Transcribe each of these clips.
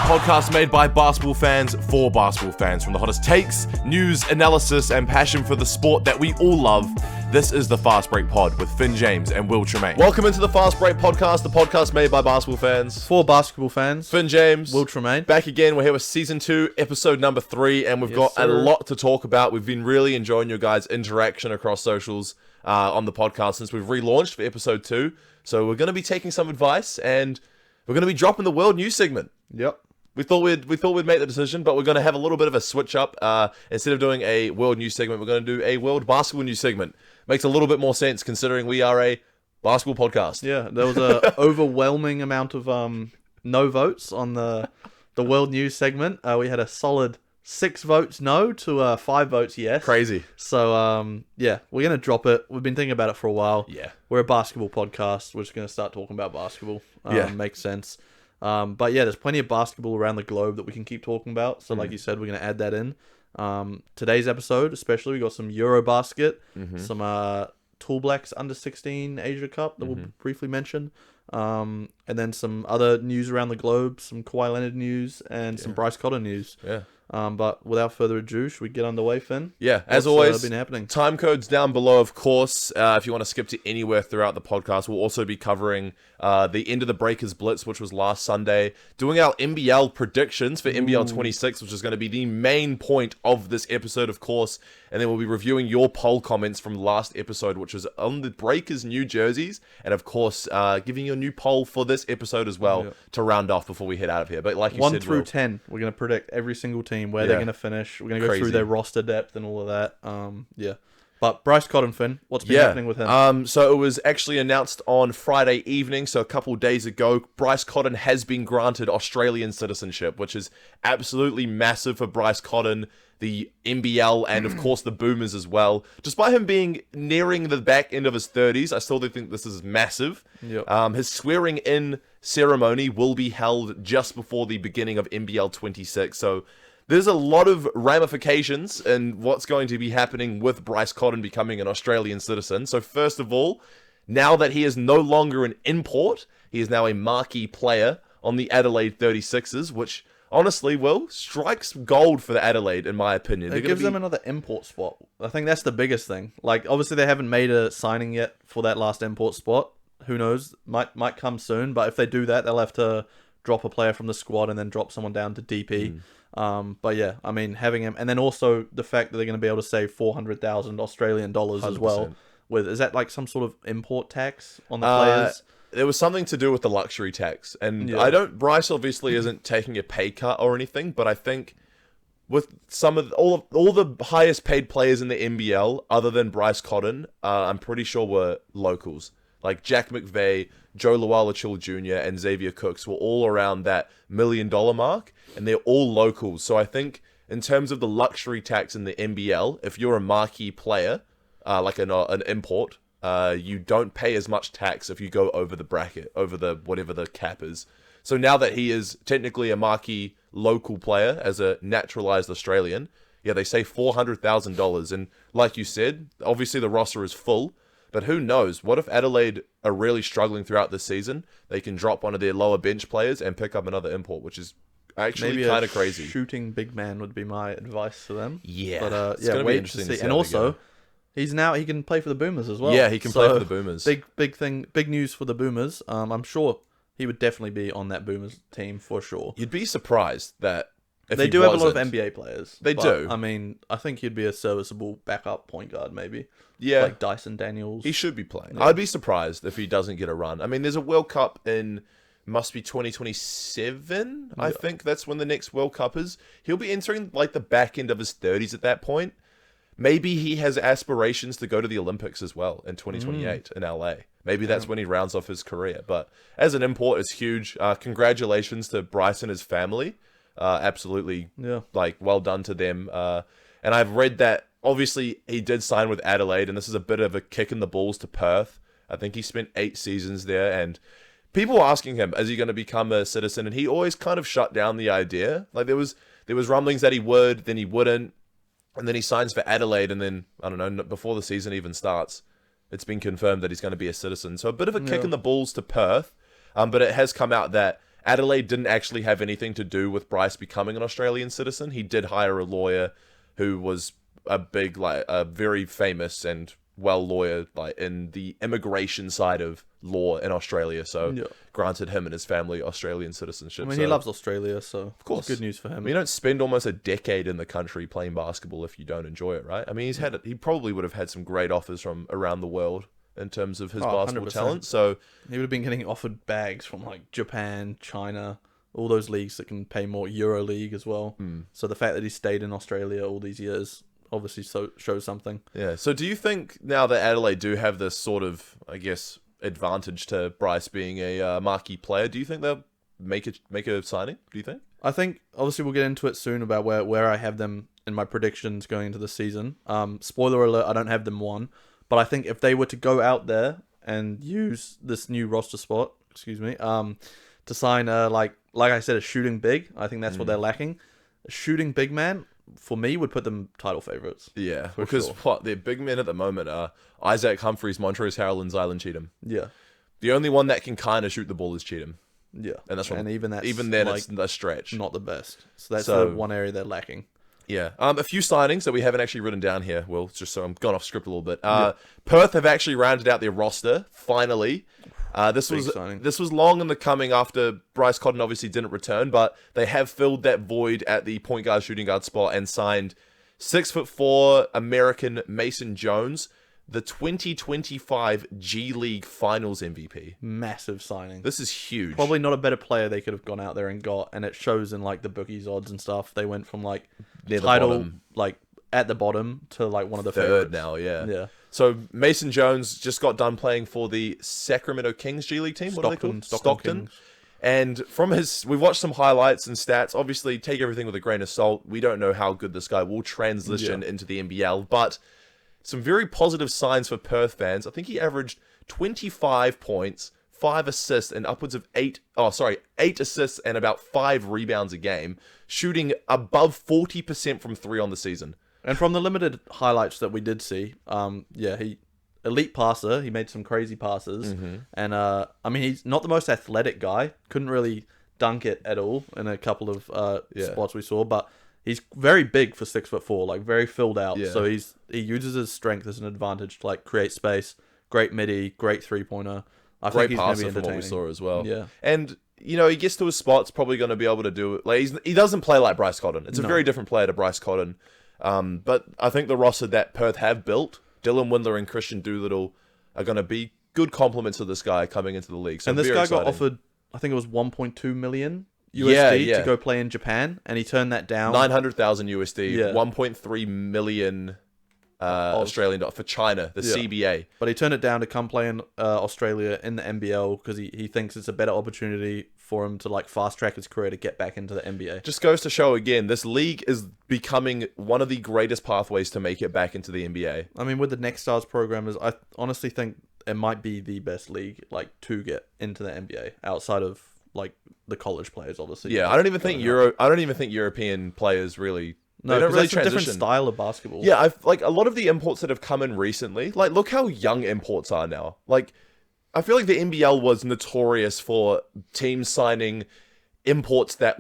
podcast made by basketball fans for basketball fans. From the hottest takes, news, analysis, and passion for the sport that we all love, this is the Fast Break Pod with Finn James and Will Tremaine. Welcome into the Fast Break Podcast, the podcast made by basketball fans for basketball fans. Finn James, Will Tremaine. Back again. We're here with Season 2, Episode number 3, and we've got a lot to talk about. We've been really enjoying your guys' interaction across socials on the podcast since we've relaunched for Episode 2. So we're going to be taking some advice, and we're going to be dropping the world news segment. Yep. We thought we'd make the decision, but we're going to have a little bit of a switch up. Instead of doing a world news segment, we're going to do a world basketball news segment. Makes a little bit more sense considering we are a basketball podcast. Yeah, there was a overwhelming amount of no votes on the world news segment. We had a solid 6 votes no to 5 votes yes. Crazy. So yeah, we're gonna drop it. We've been thinking about it for a while. Yeah, we're a basketball podcast. We're just gonna start talking about basketball. Yeah, makes sense. But yeah, there's plenty of basketball around the globe that we can keep talking about. So like you said, we're gonna add that in. Today's episode, especially, we got some Eurobasket, some Tall Blacks under 16 Asia Cup that we'll briefly mention, and then some other news around the globe, some Kawhi Leonard news, and some Bryce Cotton news. Yeah. But without further ado, should we get underway, Finn? Yeah, as always, been happening? Time codes down below, of course. If you want to skip to anywhere throughout the podcast, we'll also be covering the end of the Breakers Blitz, which was last Sunday, doing our NBL predictions for NBL26, which is going to be the main point of this episode, of course. And then we'll be reviewing your poll comments from the last episode, which was on the Breakers new jerseys. And of course, giving you a new poll for this episode as well to round off before we head out of here. But like you said, 1 through 10, we're going to predict every single team, where they're going to finish. We're going to go through their roster depth and all of that. Yeah. But Bryce Cotton, Finn, what's been happening with him? So it was actually announced on Friday evening, so a couple of days ago. Bryce Cotton has been granted Australian citizenship, which is absolutely massive for Bryce Cotton, the NBL, and of course the Boomers as well. Despite him being nearing the back end of his 30s, I still do think this is massive. Yep. His swearing in ceremony will be held just before the beginning of NBL26, so there's a lot of ramifications in what's going to be happening with Bryce Cotton becoming an Australian citizen. So first of all, now that he is no longer an import, he is now a marquee player on the Adelaide 36ers, which honestly, Will, strikes gold for the Adelaide, in my opinion. It gives them another import spot. I think that's the biggest thing. Like, obviously they haven't made a signing yet for that last import spot. Who knows? Might come soon, but if they do that, they'll have to drop a player from the squad and then drop someone down to DP. But yeah, I mean, having him, and then also the fact that they're going to be able to save 400,000 Australian dollars as well. Is that like some sort of import tax on the players? There was something to do with the luxury tax, and Bryce obviously isn't taking a pay cut or anything, but I think with some of all the highest paid players in the NBL, other than Bryce Cotton, I'm pretty sure were locals. Like Jack McVeigh, Joe Luala-Chil Jr., and Xavier Cooks were all around that $1 million mark, and they're all locals. So I think in terms of the luxury tax in the NBL, if you're a marquee player, like an import, you don't pay as much tax if you go over the bracket, over the whatever the cap is. So now that he is technically a marquee local player as a naturalized Australian, they save $400,000. And like you said, obviously the roster is full. But who knows? What if Adelaide are really struggling throughout this season? They can drop one of their lower bench players and pick up another import, which is actually kind of crazy. Shooting big man would be my advice to them. Yeah, but wait to see. And also, he can play for the Boomers as well. Yeah, he can play for the Boomers. Big news for the Boomers. I'm sure he would definitely be on that Boomers team for sure. You'd be surprised that. They do have a lot of NBA players. They do. I mean, I think he'd be a serviceable backup point guard, maybe. Yeah. Like Dyson Daniels. He should be playing. Yeah. I'd be surprised if he doesn't get a run. I mean, there's a World Cup must be 2027. I think that's when the next World Cup is. He'll be entering like the back end of his 30s at that point. Maybe he has aspirations to go to the Olympics as well in 2028 in LA. Maybe that's when he rounds off his career. But as an import, it's huge. Congratulations to Bryce and his family. Absolutely, like, well done to them. And I've read that, obviously, he did sign with Adelaide, and this is a bit of a kick in the balls to Perth. I think he spent 8 seasons there, and people were asking him, is he going to become a citizen? And he always kind of shut down the idea. Like, there was rumblings that he would, then he wouldn't, and then he signs for Adelaide, and then, I don't know, before the season even starts, it's been confirmed that he's going to be a citizen. So a bit of a kick in the balls to Perth, but it has come out that Adelaide didn't actually have anything to do with Bryce becoming an Australian citizen. He did hire a lawyer who was a very famous and well lawyer in the immigration side of law in Australia. So granted him and his family Australian citizenship. I mean, he loves Australia, so of course, good news for him. I mean, you don't spend almost a decade in the country playing basketball if you don't enjoy it, right? I mean, he probably would have had some great offers from around the world in terms of his basketball 100%. talent. So he would have been getting offered bags from like Japan, China, all those leagues that can pay more. Euro League as well. So the fact that he stayed in Australia all these years obviously shows something. Yeah. So do you think now that Adelaide do have this sort of, I guess, advantage to Bryce being a marquee player, do you think they'll make a signing? Do you think? I think obviously we'll get into it soon about where I have them in my predictions going into the season. Spoiler alert, I don't have them one, but I think if they were to go out there and use this new roster spot, to sign like I said, a shooting big, I think that's what they're lacking. A shooting big man, for me, would put them title favorites. Yeah, because their big men at the moment are Isaac Humphries, Montrezl Harrell, and Zylan Cheatham. Yeah. The only one that can kind of shoot the ball is Cheatham. Yeah. And that's even then it's a stretch. Not the best. So that's the one area they're lacking. Yeah. A few signings that we haven't actually written down here. Well, just so I'm gone off script a little bit. Perth have actually rounded out their roster, finally. This was long in the coming after Bryce Cotton obviously didn't return, but they have filled that void at the point guard, shooting guard spot and signed 6'4" American Mason Jones, the 2025 G League Finals MVP. Massive signing. This is huge. Probably not a better player they could have gone out there and got, and it shows in like the bookies odds and stuff. They went from like near title, the bottom, like at the bottom, to like one of the third favorites now. Yeah. So Mason Jones just got done playing for the Sacramento Kings G League team. What are they called? Stockton. And we've watched some highlights and stats. Obviously, take everything with a grain of salt. We don't know how good this guy will transition into the NBL, but some very positive signs for Perth fans. I think he averaged 25 points, 5 assists, and upwards of 8 assists and about 5 rebounds a game, shooting above 40% from 3 on the season. And from the limited highlights that we did see, he elite passer. He made some crazy passes, and I mean, he's not the most athletic guy. Couldn't really dunk it at all in a couple of spots we saw, but he's very big for 6'4", like very filled out. Yeah. So he uses his strength as an advantage to like create space. Great midi, great 3-pointer. I think he's going to be from what we entertaining. saw as well. Yeah, and he gets to his spots, probably going to be able to do it. Like he doesn't play like Bryce Cotton. It's a very different player to Bryce Cotton. But I think the roster that Perth have built, Dylan Windler and Christian Doolittle, are going to be good compliments of this guy coming into the league. So and this guy got offered, I think it was 1.2 million USD to go play in Japan, and he turned that down. 900,000 USD, 1.3 million Australian dollars for China, the CBA. But he turned it down to come play in Australia in the NBL because he thinks it's a better opportunity for him to like fast track his career to get back into the NBA. Just goes to show again, this league is becoming one of the greatest pathways to make it back into the NBA. I mean, with the Next Stars program, I honestly think it might be the best league like to get into the NBA outside of like the college players, obviously. Yeah, I don't even think European players really. No, they don't really that's a different style of basketball. Yeah, I've like a lot of the imports that have come in recently. Like, look how young imports are now. Like, I feel like the NBL was notorious for teams signing imports that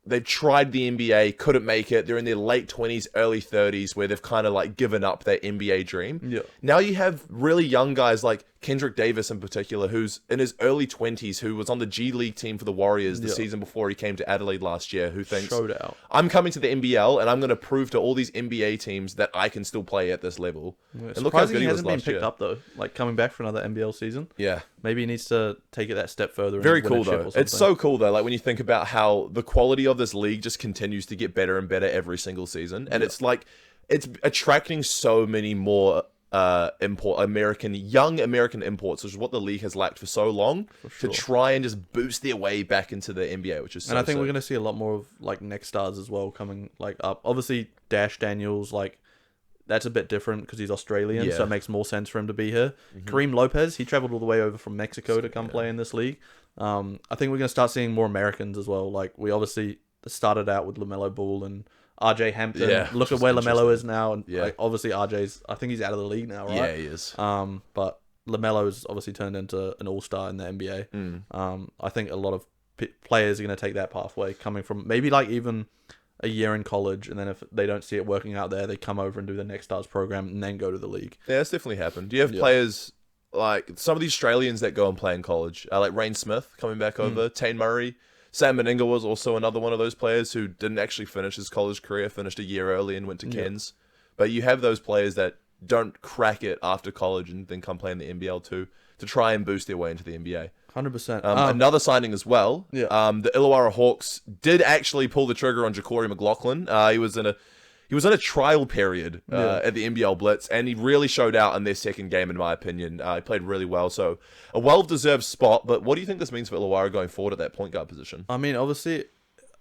they've tried the NBA, couldn't make it. They're in their late 20s, early 30s, where they've kind of like given up their NBA dream. Yeah. Now you have really young guys like Kendrick Davis in particular, who's in his early 20s, who was on the G League team for the Warriors the season before he came to Adelaide last year, who thinks, showed out. I'm coming to the NBL and I'm going to prove to all these NBA teams that I can still play at this level. Yeah, and look how good he he was hasn't been last picked year. up though, like coming back for another NBL season. Yeah. Maybe he needs to take it that step further. Very and cool win a chip though. or It's so cool though. Like when you think about how the quality of this league just continues to get better and better every single season, and it's like it's attracting so many more young American imports, which is what the league has lacked for so long, to try and just boost their way back into the NBA, which is so and I think sick. we're going to see a lot more of like Next Stars as well coming like up. Obviously, Dash Daniels, like that's a bit different because he's Australian, so it makes more sense for him to be here. Kareem Lopez, he traveled all the way over from Mexico to come play in this league. I think we're going to start seeing more Americans as well. Like we obviously started out with LaMelo Ball and RJ Hampton. Look at where LaMelo is now, and like obviously RJ's, I think he's out of the league now, right? Yeah, he is. But LaMelo's obviously turned into an all-star in the NBA. I think a lot of players are going to take that pathway, coming from maybe like even a year in college, and then if they don't see it working out there, they come over and do the Next Stars program and then go to the league. Yeah, that's definitely happened. Do you have players like some of the Australians that go and play in college, like Rain Smith coming back over, Tane Murray, Sam Meninga was also another one of those players who didn't actually finish his college career, finished a year early and went to Cairns. But you have those players that don't crack it after college and then come play in the NBL to try and boost their way into the NBA. 100%. Another signing as well. The Illawarra Hawks did actually pull the trigger on JaQuori McLaughlin. He was in a trial period at the NBL Blitz, and he really showed out in their second game, in my opinion. He played really well, so a well-deserved spot. But what do you think this means for Illawarra going forward at that point guard position? I mean, obviously,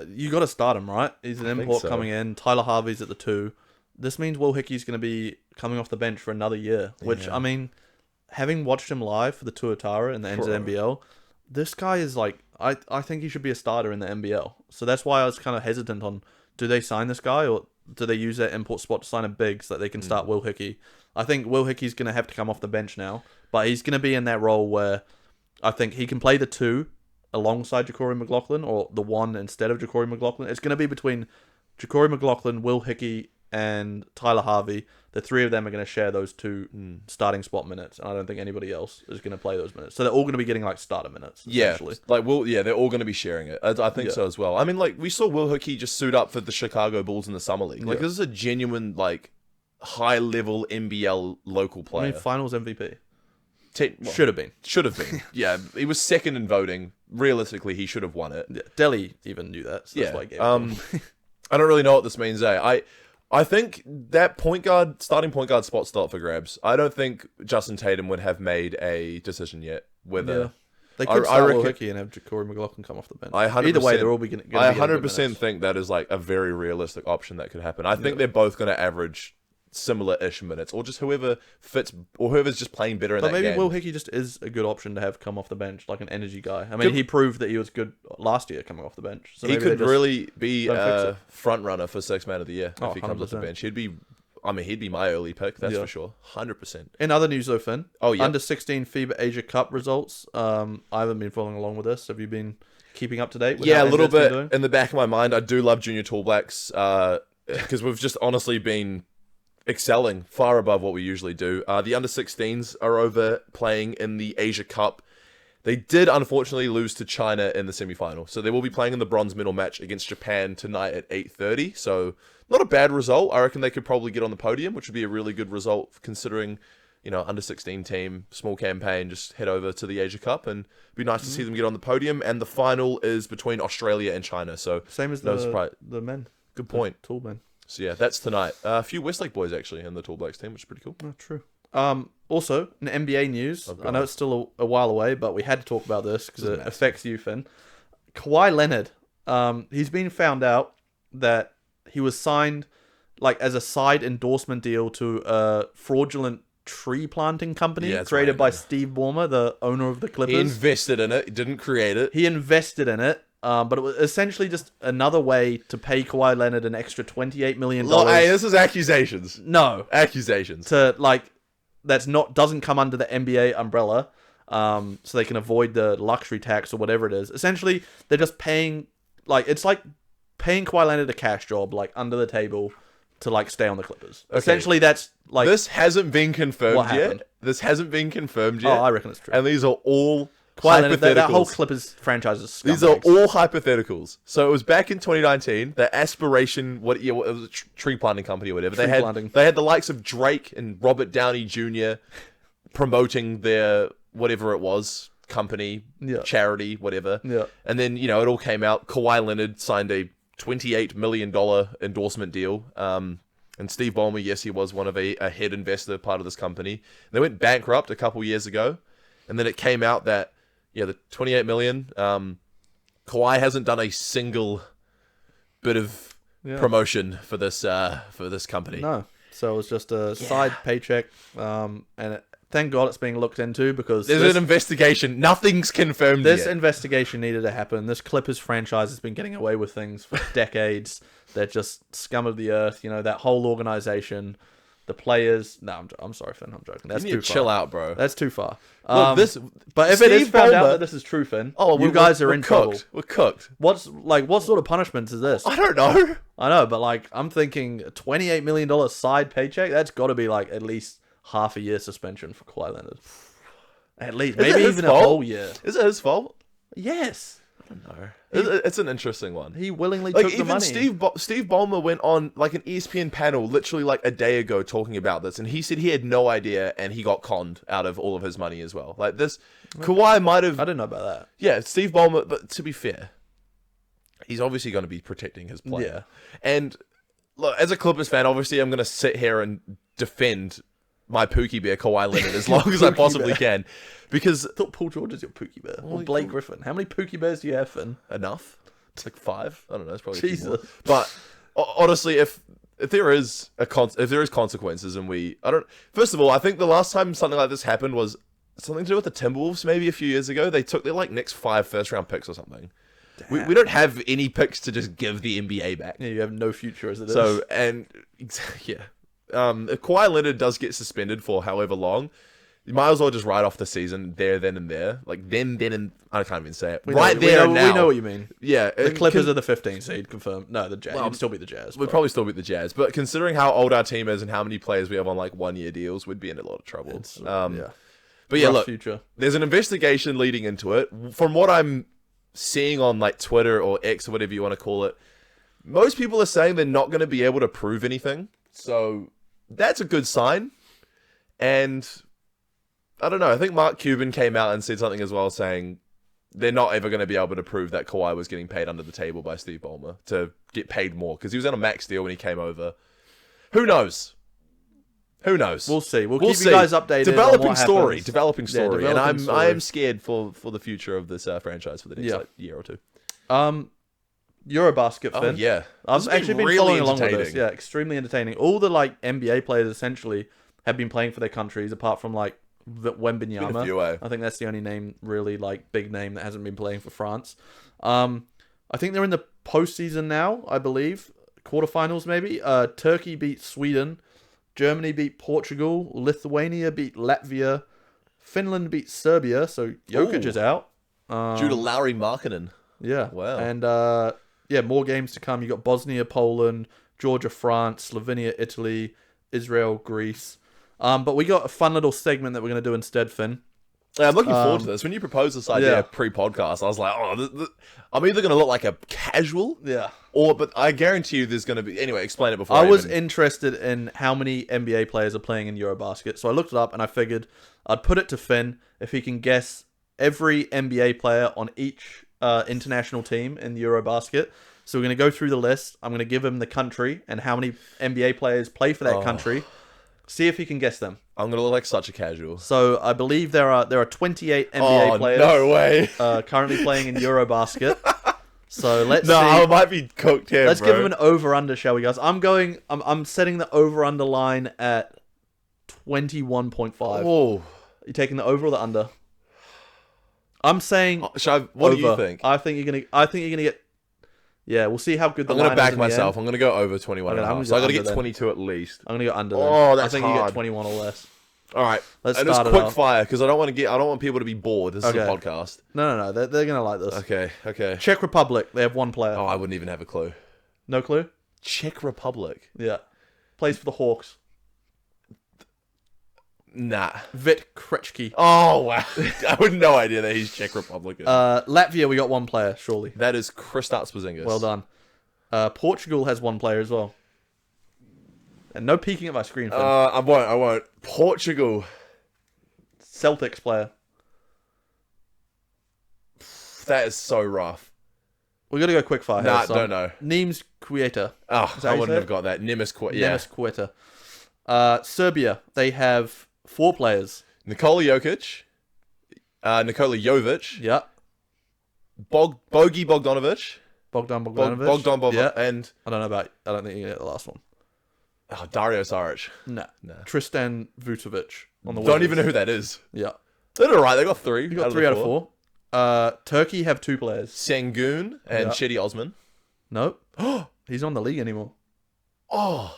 you got to start him, right? He's an import coming in. Tyler Harvey's at the 2. This means Will Hickey's going to be coming off the bench for another year, which, I mean, having watched him live for the Tuatara in the NZNBL, this guy is like, I think he should be a starter in the NBL. So that's why I was kind of hesitant on, do they sign this guy, or do they use that import spot to sign a big so that they can start Will Hickey? I think Will Hickey's going to have to come off the bench now, but he's going to be in that role where I think he can play the 2 alongside JaQuori McLaughlin, or the 1 instead of JaQuori McLaughlin. It's going to be between JaQuori McLaughlin, Will Hickey, and Tyler Harvey. The 3 of them are going to share those 2 starting spot minutes, and I don't think anybody else is going to play those minutes. So they're all going to be getting like starter minutes. Essentially. They're all going to be sharing it. I think so as well. I mean, like we saw Will Hickey just suit up for the Chicago Bulls in the summer league. Like this is a genuine like high level NBL local player. I mean, finals MVP. Should have been. Yeah, he was second in voting. Realistically, he should have won it. Yeah. Delhi even knew that. So that's why I gave it to him. I don't really know what this means. I think that starting point guard spot's still up for grabs. I don't think Justin Tatum would have made a decision yet whether they could start Will Hickey and have JaQuori McLaughlin come off the bench. Either way, they're all going to. I 100% think that is like a very realistic option that could happen. I think they're both going to average similar-ish minutes, or just whoever fits, or whoever's just playing better in that game. But maybe Will Hickey just is a good option to have come off the bench, like an energy guy. I mean, he proved that he was good last year coming off the bench. So he could really be a front runner for 6th man of the year if he comes off the bench. He'd be my early pick, that's for sure, 100%. In other news though, Finn, under 16 FIBA Asia Cup results. I haven't been following along with this. Have you been keeping up to date with a little bit in the back of my mind. I do love Junior Tall Blacks because we've just honestly been excelling far above what we usually do. The under 16s are over playing in the Asia Cup. They did unfortunately lose to China in the semi-final, so they will be playing in the bronze medal match against Japan tonight at 8:30. So not a bad result. I reckon they could probably get on the podium, which would be a really good result considering, under 16 team, small campaign, just head over to the Asia Cup, and it'd be nice to see them get on the podium. And the final is between Australia and China, so same as the men. Good point. Tall men. So yeah, that's tonight. A few Westlake boys actually in the Tall Blacks team, which is pretty cool. Oh, true. Also, in NBA news, I know it's still a while away, but we had to talk about this because it affects you, Finn. Kawhi Leonard, he's been found out that he was signed like as a side endorsement deal to a fraudulent tree planting company created by Steve Ballmer, the owner of the Clippers. He invested in it. He didn't create it. He invested in it. But it was essentially just another way to pay Kawhi Leonard an extra $28 million. Hey, this is accusations. No. Accusations. To, doesn't come under the NBA umbrella, so they can avoid the luxury tax or whatever it is. Essentially, they're just paying, it's like paying Kawhi Leonard a cash job, under the table, to, stay on the Clippers. Okay. Essentially, that's, This hasn't been confirmed yet. This hasn't been confirmed yet. Oh, I reckon it's true. And these are all Leonard, that whole Clippers franchise is scumbags. These are all hypotheticals. So it was back in 2019. The Aspiration, it was a tree planting company or whatever. They had the likes of Drake and Robert Downey Jr. promoting their whatever it was company, charity, whatever. Yeah. And then it all came out. Kawhi Leonard signed a $28 million endorsement deal. And Steve Ballmer, yes, he was one of a head investor, part of this company. They went bankrupt a couple years ago, and then it came out that. Yeah, the $28 million. Kawhi hasn't done a single bit of promotion for this company. No, so it was just a side paycheck. Thank God it's being looked into because there's an investigation. Nothing's confirmed yet. This investigation needed to happen. This Clippers franchise has been getting away with things for decades. They're just scum of the earth. That whole organization. the players. No, I'm sorry, Finn. I'm joking. That's You too need to far. chill out, bro. That's too far. Look, But if it is Steve found out Ballmer- that this is true, Finn, Oh, you guys are we're in cooked. trouble. We're cooked. What sort of punishments is this? I don't know. I know, but like I'm thinking a $28 million side paycheck. That's got to be like at least half a year suspension for Kawhi Leonard. At least, Is it maybe his even fault? a whole year. Is it his fault? Yes, I don't know. It's an interesting one. he willingly Like took the even money. Steve Ballmer went on like an ESPN panel literally like a day ago talking about this, and he said he had no idea, and he got conned out of all of his money as well. Like this, Kawhi might have. I didn't know about that. Yeah, Steve Ballmer. But to be fair, he's obviously going to be protecting his player. And look, as a Clippers fan, obviously I'm going to sit here and defend my Pookie Bear Kawhi Leonard as long as I possibly can, because I thought Paul George is your Pookie Bear. Or Blake Griffin. How many Pookie Bears do you have, Finn? enough. It's like 5. I don't know. It's probably Jesus. more. But honestly, if there is consequences, and first of all, I think the last time something like this happened was something to do with the Timberwolves. Maybe a few years ago, they took their like next 5 first-round picks or something. We don't have any picks to just give the NBA back. Yeah, you have no future as it is. So and yeah. If Kawhi Leonard does get suspended for however long, you might as well just write off the season there, then, and there. Like, then, and... I can't even say it. we right know, there we and know, now. We know what you mean. Yeah. The Clippers are the 15 seed, confirmed. No, the Jazz. You'd still be the Jazz. We'd probably still beat the Jazz. But considering how old our team is and how many players we have on, like, 1-year deals, we'd be in a lot of trouble. Yeah. But yeah, Rough look, future. there's an investigation leading into it. From what I'm seeing on, like, Twitter or X or whatever you want to call it, most people are saying they're not going to be able to prove anything. So that's a good sign. And I don't know. I think Mark Cuban came out and said something as well, saying they're not ever going to be able to prove that Kawhi was getting paid under the table by Steve Ballmer to get paid more, because he was on a max deal when he came over. Who knows? Who knows? We'll see. We'll keep see. you guys updated. Developing on what story. happens. Developing story. developing And story. I am scared for the future of this franchise for the next year or two. Eurobasket, Oh Finn. yeah, I've This has actually been really following along with entertaining. this. Yeah, extremely entertaining. All the like NBA players essentially have been playing for their countries, apart from like Been a few, Wembanyama. I think that's the only name, really like big name, that hasn't been playing for France. I think they're in the postseason now, I believe, quarterfinals maybe. Turkey beat Sweden, Germany beat Portugal, Lithuania beat Latvia, Finland beat Serbia. So Jokic Ooh. is out. Due to Larry Markkinen. Yeah. Wow. And yeah, more games to come. You got Bosnia, Poland, Georgia, France, Slovenia, Italy, Israel, Greece. But we got a fun little segment that we're going to do instead, Finn. Yeah, I'm looking forward to this. When you proposed this idea yeah. pre-podcast, I was like, I'm either going to look like a casual, Yeah. but I guarantee you there's going to be... Anyway, explain it before I was even... interested in how many NBA players are playing in Eurobasket. So I looked it up and I figured I'd put it to Finn if he can guess every NBA player on each international team in the Eurobasket. So we're going to go through the list. I'm going to give him the country and how many NBA players play for that country. See if he can guess them. I'm going to look like such a casual. So I believe there are 28 NBA players. No way. Currently playing in Eurobasket. So let's No, see. I might be cooked here, Let's bro. give him an over/under, shall we, guys? I'm setting the over/under line at 21.5. Oh. You taking the over or the under? I'm saying What do you over. think? I think you're gonna get. Yeah, we'll see how good the I'm going line to is back in the myself. end. I'm going to go over 21 Okay, and a I'm half. gonna So I got to go get under then. 22 at least. I'm gonna go under. Oh, then. that's I think you hard. get 21 or less. All right. Let's and just start it quick off. fire, because I don't want people to be bored. This is a Okay. podcast. No. They're gonna like this. Okay. Czech Republic. They have one player. Oh, I wouldn't even have a clue. No clue. Czech Republic. Yeah. Plays for the Hawks. Nah. Vit Krejci. Oh, wow. I had no idea that he's Czech Republican. Latvia, we got one player, surely. That is Kristaps Porzingis. Well done. Portugal has one player as well. And no peeking at my screen, Finn. I won't. Portugal. Celtics player. That is so rough. We're going to go quick fire here. Nah, son. don't know. Neems Cueta. Oh, Is that I how you wouldn't say have it? got that. Nemes Cueta. Nemes Cueta. Serbia, they have 4 players. Nikola Jokic. Nikola Jovic. Yeah. Bogi Bogdanovic. Bogdan Bogdanovic. Bogdan Yeah. and I don't think you get the last one. Dario Saric. No. No. Tristan Vucevic on the Don't Wizards. even know who that is. Yeah. They're alright. They got 3. You got 3 out of 4. Turkey have 2 players. Sengun and Yeah. Chetty Osman. Nope. He's not in the league anymore. Oh.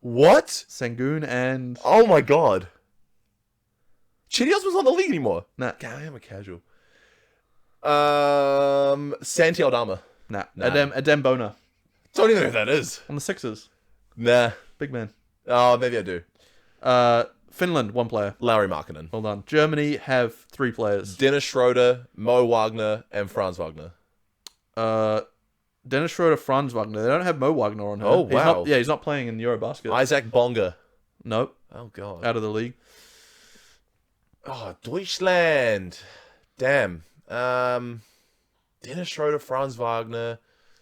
What? Sengun and... Oh my god. Chetty Osman's not in the league anymore. Nah. God, I am a casual. Santi Aldama. Nah. Nah. Adem Bona. Don't even know who that is. On the Sixers. Nah. Big man. Oh, maybe I do. Finland, 1 player. Larry Markkinen. Hold on. Germany have 3 players. Dennis Schroeder, Mo Wagner, and Franz Wagner. Dennis Schroeder, Franz Wagner. They don't have Mo Wagner on here. Oh, wow. He's not playing in Eurobasket. Isaac Bonga. Nope. Oh, God. Out of the league. Oh, Deutschland. Damn. Dennis Schroeder, Franz Wagner.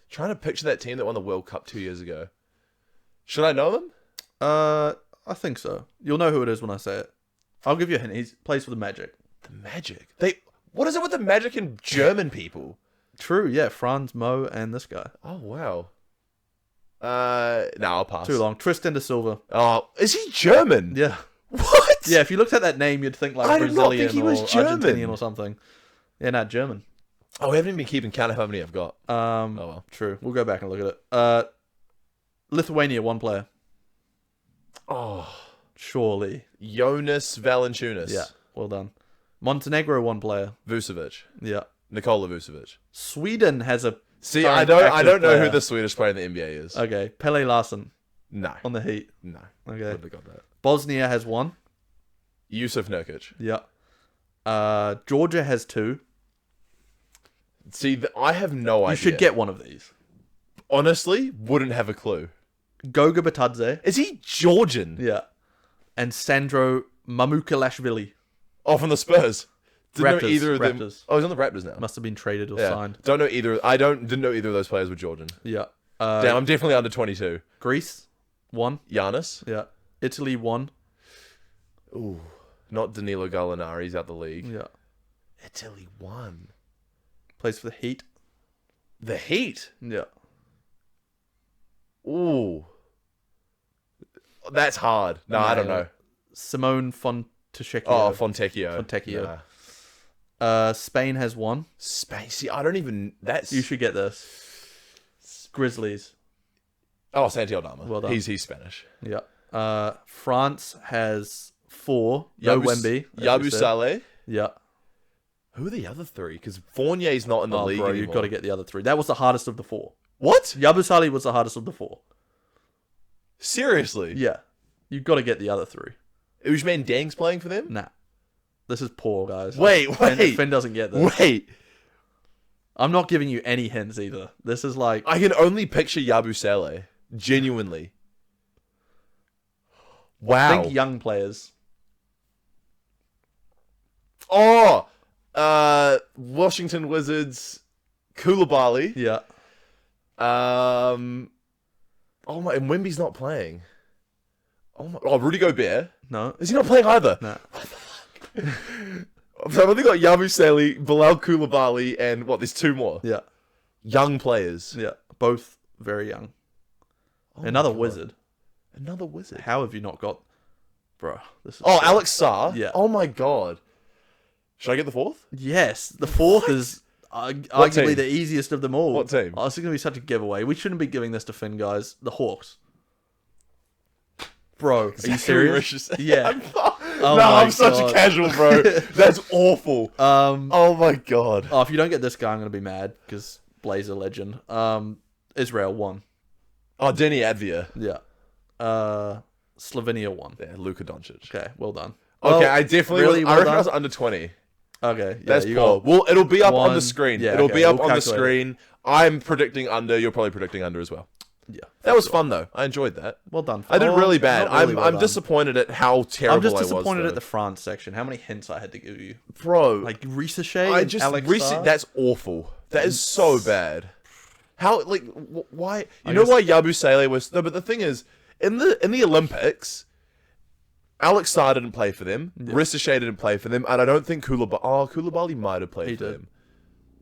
Trying to picture that team that won the World Cup 2 years ago. Should I know them? I think so. You'll know who it is when I say it. I'll give you a hint. He plays for the Magic. The Magic? What is it with the Magic and German people? True, yeah. Franz, Mo, and this guy. Oh, wow. No, I'll pass. Too long. Tristan da Silva. Oh, is he German? Yeah. What? Yeah, if you looked at that name, you'd think like I did not Brazilian think he was or German. Argentinian or something. Yeah, not German. Oh, we haven't even been keeping count of how many I've got. Oh, well. True. We'll go back and look at it. Lithuania, 1 player. Oh, Surely. Jonas Valanciunas. Yeah, well done. Montenegro, 1 player. Vucevic. Yeah. Nikola Vucevic. Sweden has a... See, current I don't active know who player. the Swedish player in the NBA is. Okay, Pele Larsson No. on the Heat. No. Okay. Wouldn't have got that. Bosnia has 1. Yusuf Nurkic. Yeah. Georgia has 2. See, I have no idea. You should get one of these. Honestly, wouldn't have a clue. Goga Batadze. Is he Georgian? Yeah. And Sandro Mamukelashvili. Oh, from the Spurs. Didn't know Raptors. either of them. Raptors. Oh, he's on the Raptors now. Must have been traded or Yeah. signed. Don't know either. Didn't know either of those players were Georgian. Yeah. Damn, I'm definitely under 22. Greece, 1. Giannis. Yeah. Italy, 1. Ooh, not Danilo Gallinari's out the league. Yeah. Italy won. Plays for the Heat. The Heat. Yeah. Ooh, that's hard. No, I don't know. Simone Fontecchio. Oh, Fontecchio. Fontecchio. Nah. Spain has 1. Spain. See, I don't even. That's. You should get this. Grizzlies. Oh, Santi Aldama. Well done. He's Spanish. Yeah. France has 4. No Wemby. as we Yabu said. Saleh. Yeah. Who are the other 3? Because Fournier's not in the league bro, anymore. you've got to get the other 3. That was the hardest of the 4. What? Yabusali was the hardest of the 4. Seriously? Yeah. You've got to get the other 3. Ousmane Deng's playing for them? Nah. This is poor, guys. Wait. Finn doesn't get this. Wait. I'm not giving you any hints either. This is like... I can only picture Yabu Saleh. Genuinely. Wow. Think young players. Oh! Washington Wizards. Koulibaly. Yeah. Oh my, and Wemby's not playing. Oh, Rudy Gobert. No. Is he not playing either? Nah. So I've only got Yabu Saleh, Bilal Koulibaly, and there's 2 more. Yeah. Young players. Yeah. Both very young. Oh Another my God. wizard. Another wizard. How have you not got... Bro, this is... Oh, Alex Sarr? Yeah. Oh my God. Should I get the 4th? Yes. The 4th is arguably team? the easiest of them all. What team? Oh, this is going to be such a giveaway. We shouldn't be giving this to Finn, guys. The Hawks. Bro, are you serious? Yeah. I'm such a casual, bro. That's awful. Oh my God. Oh, if you don't get this guy, I'm going to be mad because Blazer legend. Israel 1. Oh, Denny Advia. Yeah. Slovenia 1. Yeah, Luka Doncic. Okay, well done. Okay, Well, I definitely really was, I well reckon I done. was under 20. Okay, yeah, That's you poor. got Well, it'll be up on the 1. screen. Yeah, It'll okay, be up we'll on the calculate screen. I'm predicting under. You're probably predicting under as well. Yeah. That was fun though. I enjoyed that. Well done. I did really bad. Not really well I'm done. disappointed at how terrible I'm just I was. disappointed though. at the France section. How many hints I had to give you? Bro. Like Ricochet I and just Alex Sarr? that's awful. That is so bad. How why? You know guess- why Yabu Saleh was? No, but the thing is, in the Olympics, Alex Sarr didn't play for them. Ricochet didn't play for them, and I don't think Koulibaly might have played for did. them.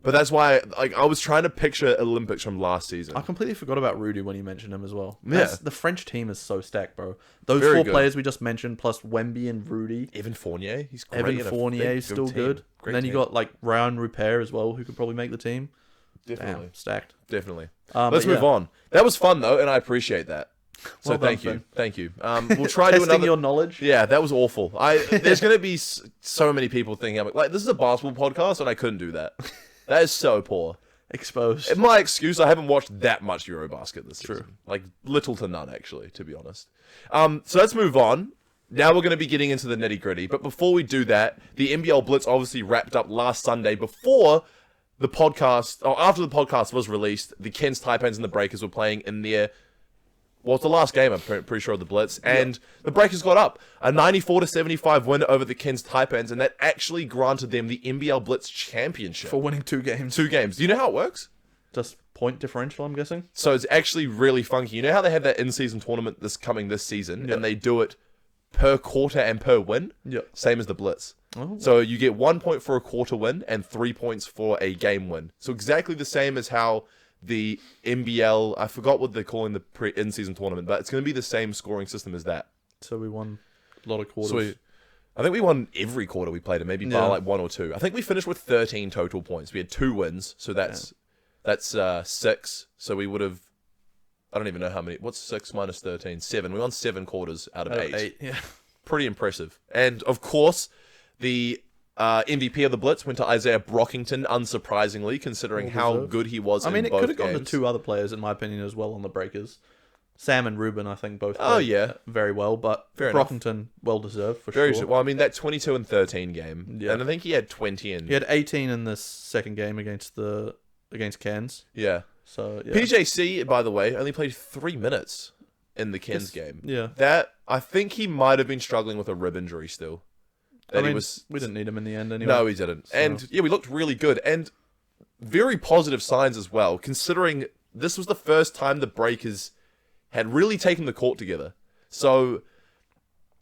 But that's why, I was trying to picture Olympics from last season. I completely forgot about Rudy when you mentioned him as well. Yeah. The French team is so stacked, bro. Those Very 4 good. players we just mentioned, plus Wemby and Rudy. Evan Fournier, he's great. Evan in a Fournier big, is still team. good. Great And then you team. got like Ryan Rupert as well, who could probably make the team. Definitely. Damn, stacked. Definitely. But Let's move yeah. on. That was fun though, and I appreciate that. So Well done, thank you. Finn. Thank you. We'll try to do Testing another... your knowledge. Yeah, that was awful. There's going to be so many people thinking, I'm like, this is a basketball podcast, and I couldn't do that. That is so poor. Exposed. And my excuse, I haven't watched that much Eurobasket this season. Like, little to none, actually, to be honest. So let's move on. Now we're going to be getting into the nitty-gritty. But before we do that, the NBL Blitz obviously wrapped up last Sunday before the podcast, or after the podcast was released. The Kens, Taipans, and the Breakers were playing in their... Well, it's the last game, I'm pretty sure, of the Blitz. And the Breakers got up. A 94-75 win over the Kens Taipans, and that actually granted them the NBL Blitz championship. For winning 2 games. 2 games. Do you know how it works? Just point differential, I'm guessing? So it's actually really funky. You know how they have that in-season tournament coming this season, and they do it per quarter and per win? Yep. Same as the Blitz. Oh. So you get 1 point for a quarter win and 3 points for a game win. So exactly the same as how... the NBL, I forgot what they're calling the in-season tournament, but it's going to be the same scoring system as that. So we won a lot of quarters. So I think we won every quarter we played, and maybe bar like 1 or 2. I think we finished with 13 total points. We had 2 wins, so that's 6. So we would have, I don't even know how many. What's 6 minus 13? 7. We won 7 quarters out of 8. Yeah. Pretty impressive. And of course, the MVP of the Blitz went to Isaiah Brockington, unsurprisingly, considering how good he was in both games. It could have gone to 2 other players, in my opinion, as well on the Breakers. Sam and Ruben, I think, both played very well, but Brockington, well-deserved, for sure. Well, I mean, that 22 and 13 game, and I think he had 20 in... He had 18 in this second game against Cairns. Yeah. So, yeah. PJC, by the way, only played 3 minutes in the Cairns game. Yeah. I think he might have been struggling with a rib injury still. We didn't need him in the end anyway. No, we didn't. So. And yeah, we looked really good. And very positive signs as well, considering this was the first time the Breakers had really taken the court together. So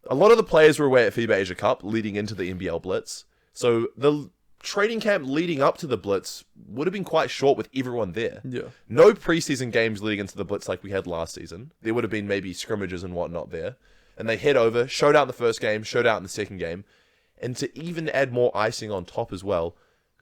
a lot of the players were away at FIBA Asia Cup leading into the NBL Blitz. So the training camp leading up to the Blitz would have been quite short with everyone there. Yeah. No preseason games leading into the Blitz like we had last season. There would have been maybe scrimmages and whatnot there. And they head over, showed out in the first game, showed out in the second game. And to even add more icing on top as well,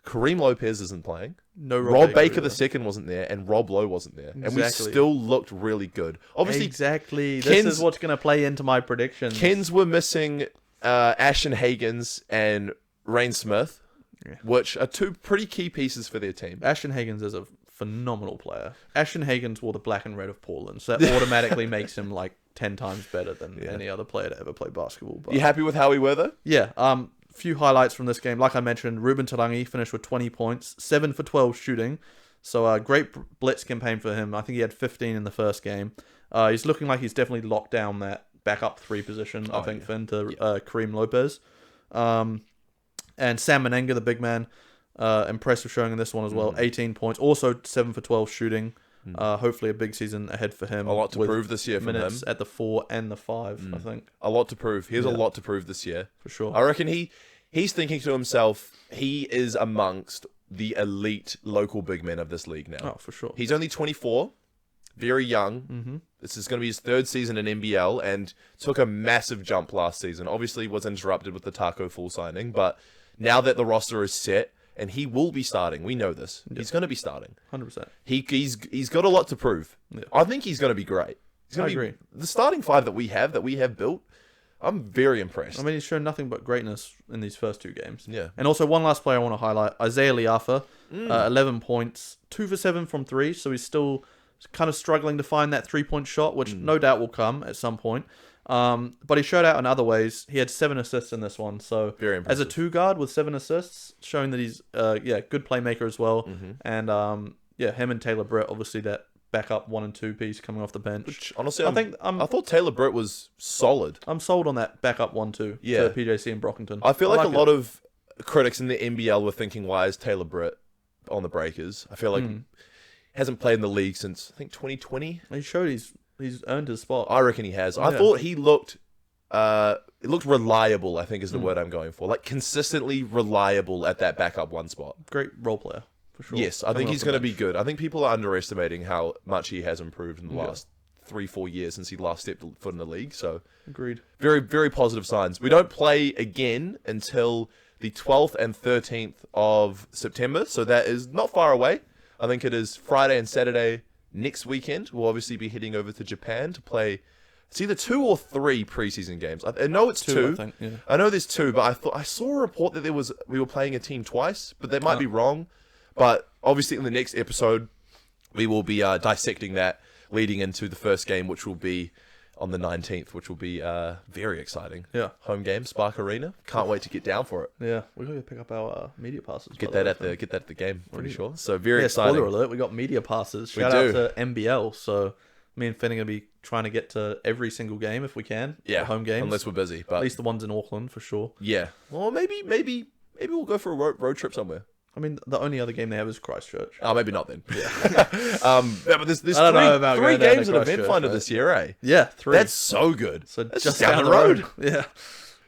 Kareem Lopez isn't playing. No, Rob Baker II wasn't there, and Rob Lowe wasn't there. Exactly. And we still looked really good. Obviously, exactly. This is what's going to play into my predictions. Kens were missing Ashton Hagans and Rain Smith, which are 2 pretty key pieces for their team. Ashton Hagans is a phenomenal player. Ashton Hagans wore the black and red of Portland, so that automatically makes him like 10 times better than any other player to ever play basketball. But... You happy with how we were though? Yeah. Few highlights from this game. Like I mentioned, Ruben Tarangi finished with 20 points, 7 for 12 shooting. So a great blitz campaign for him. I think he had 15 in the first game. He's looking like he's definitely locked down that backup 3 position, Finn, to Kareem Lopez. And Sam Menenga, the big man, impressive showing in this one as well. 18 points, also 7 for 12 shooting. Hopefully a big season ahead for him. A lot to prove this year from him. Minutes at the 4 and the 5, I think. A lot to prove. He has a lot to prove this year. For sure. I reckon he's thinking to himself, he is amongst the elite local big men of this league now. Oh, for sure. He's only 24, very young. Mm-hmm. This is going to be his 3rd season in NBL and took a massive jump last season. Obviously was interrupted with the Taco Full signing, but now that the roster is set, and he will be starting. We know this. Yep. He's going to be starting. 100%. He's got a lot to prove. Yep. I think he's going to be great. I agree. The starting 5 that we have built, I'm very impressed. I mean, he's shown nothing but greatness in these first 2 games. Yeah. And also one last player I want to highlight, Isaiah Liafa, 11 points, 2 for 7 from 3, so he's still kind of struggling to find that 3-point shot, which no doubt will come at some point. But he showed out in other ways. He had 7 assists in this one. So very impressive. As a 2 guard with 7 assists, showing that he's good playmaker as well. Mm-hmm. And him and Taylor Britt, obviously that backup 1 and 2 piece coming off the bench. Which, honestly, I thought Taylor Britt was solid. I'm sold on that backup 1-2 to PJC and Brockington. I feel like a lot of critics in the NBL were thinking, why is Taylor Britt on the Breakers? I feel like he hasn't played in the league since I think 2020. He showed he's earned his spot. I reckon he has. I thought he looked reliable, I think is the word I'm going for. Like consistently reliable at that backup 1 spot. Great role player, for sure. Yes, I think he's going to be good. I think people are underestimating how much he has improved in the last 3-4 years since he last stepped foot in the league. So agreed. Very, very positive signs. We don't play again until the 12th and 13th of September. So that is not far away. I think it is Friday and Saturday next weekend, we'll obviously be heading over to Japan to play. It's either 2 or 3 preseason games. I know it's 2. I think, yeah. I know there's 2, but I saw a report that we were playing a team twice, but that might be wrong. But obviously, in the next episode, we will be dissecting that, leading into the first game, which will be on the 19th, which will be very exciting. Yeah. Home game, Spark Arena. Can't wait to get down for it. Yeah, we're going to pick up our media passes. Get that at the game, pretty sure. So very exciting. Spoiler alert, we got media passes. Shout out to NBL. So me and Finn are going to be trying to get to every single game if we can. Yeah, home games. unless we're busy. But at least the ones in Auckland for sure. Yeah. Well, maybe we'll go for a road trip somewhere. I mean, the only other game they have is Christchurch. Oh, maybe not then. Yeah. But there's I don't know about three going down games to at Event Christchurch, Finder mate. this year, eh? Yeah, 3. That's so good. So that's just down the road. Yeah.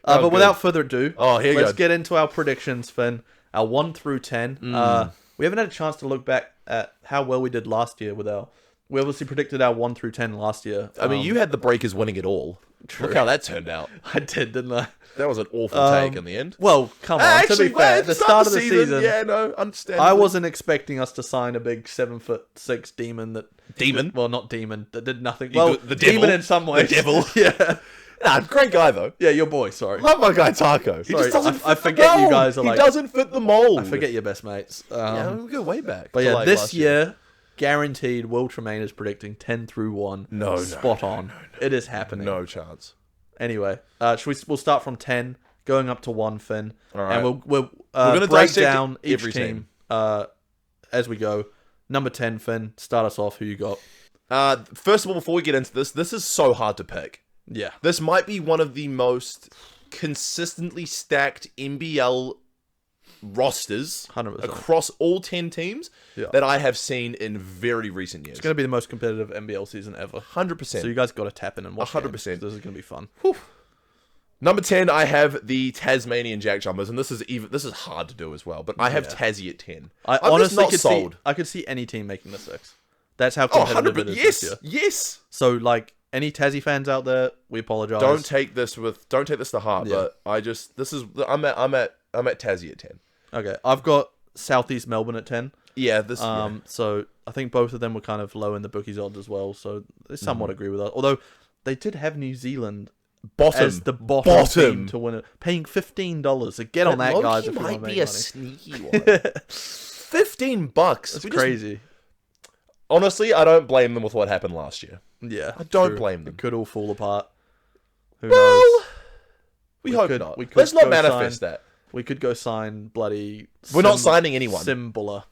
Oh, but good. without further ado, here you let's go. get into our predictions, Finn. Our 1 through 10. We haven't had a chance to look back at how well we did last year with our... We obviously predicted our 1 through 10 last year. I mean, you had the Breakers winning it all. True. Look how that turned out. I did, didn't I? That was an awful take in the end. Well, come on. Actually, to be fair, at at the start of the season, yeah, no, understand. I wasn't expecting us to sign a big 7'6" demon that... Demon? Well, not demon. That did nothing. You Well, the demon devil? in some ways. The devil? Yeah. Nah, great guy though. Yeah, your boy, sorry. Love my guy Taco. He Sorry, just doesn't. I fit forget the you mold. guys are He like- doesn't fit the mold. I forget your best mates. Yeah, we go way back. But to, yeah, like, this last year, guaranteed, Will Tremaine is predicting 10 through 1. No, Spot on. It is happening. No chance. Anyway, we'll start from 10, going up to 1, Finn. All right. And we'll gonna break dissect down each every team as we go. Number 10, Finn, start us off. Who you got? First of all, before we get into this is so hard to pick. Yeah. This might be one of the most consistently stacked NBL rosters 100%. across all 10 teams Yeah. that I have seen in very recent years. It's going to be the most competitive NBL season ever. 100%. So you guys got to tap in and watch 100%. games. This is going to be fun. Number 10, I have the Tasmanian Jack Jumpers, and this is hard to do as well, but I have Tassie at 10. I I'm honestly just not sold. I could see any team making the 6. That's how Oh, competitive it 100%. is Yes, this year. yes. So, like, any Tassie fans out there, we apologize. Don't take this to heart, Yeah. but I'm at Tassie at 10. Okay, I've got Southeast Melbourne at 10. Yeah, this So I think both of them were kind of low in the bookies odds as well. So they somewhat agree with us. Although they did have New Zealand bottom as the bottom team to win it, paying $15. So get on that, guys. If you want might to make be a money. sneaky one. $15. It's crazy. Honestly, I don't blame them with what happened last year. Yeah, I don't blame them. It could all fall apart. Who Well, knows? we hope could- not. we could Let's not go manifest sign- that. We could go sign bloody... We're not signing anyone. Simbula.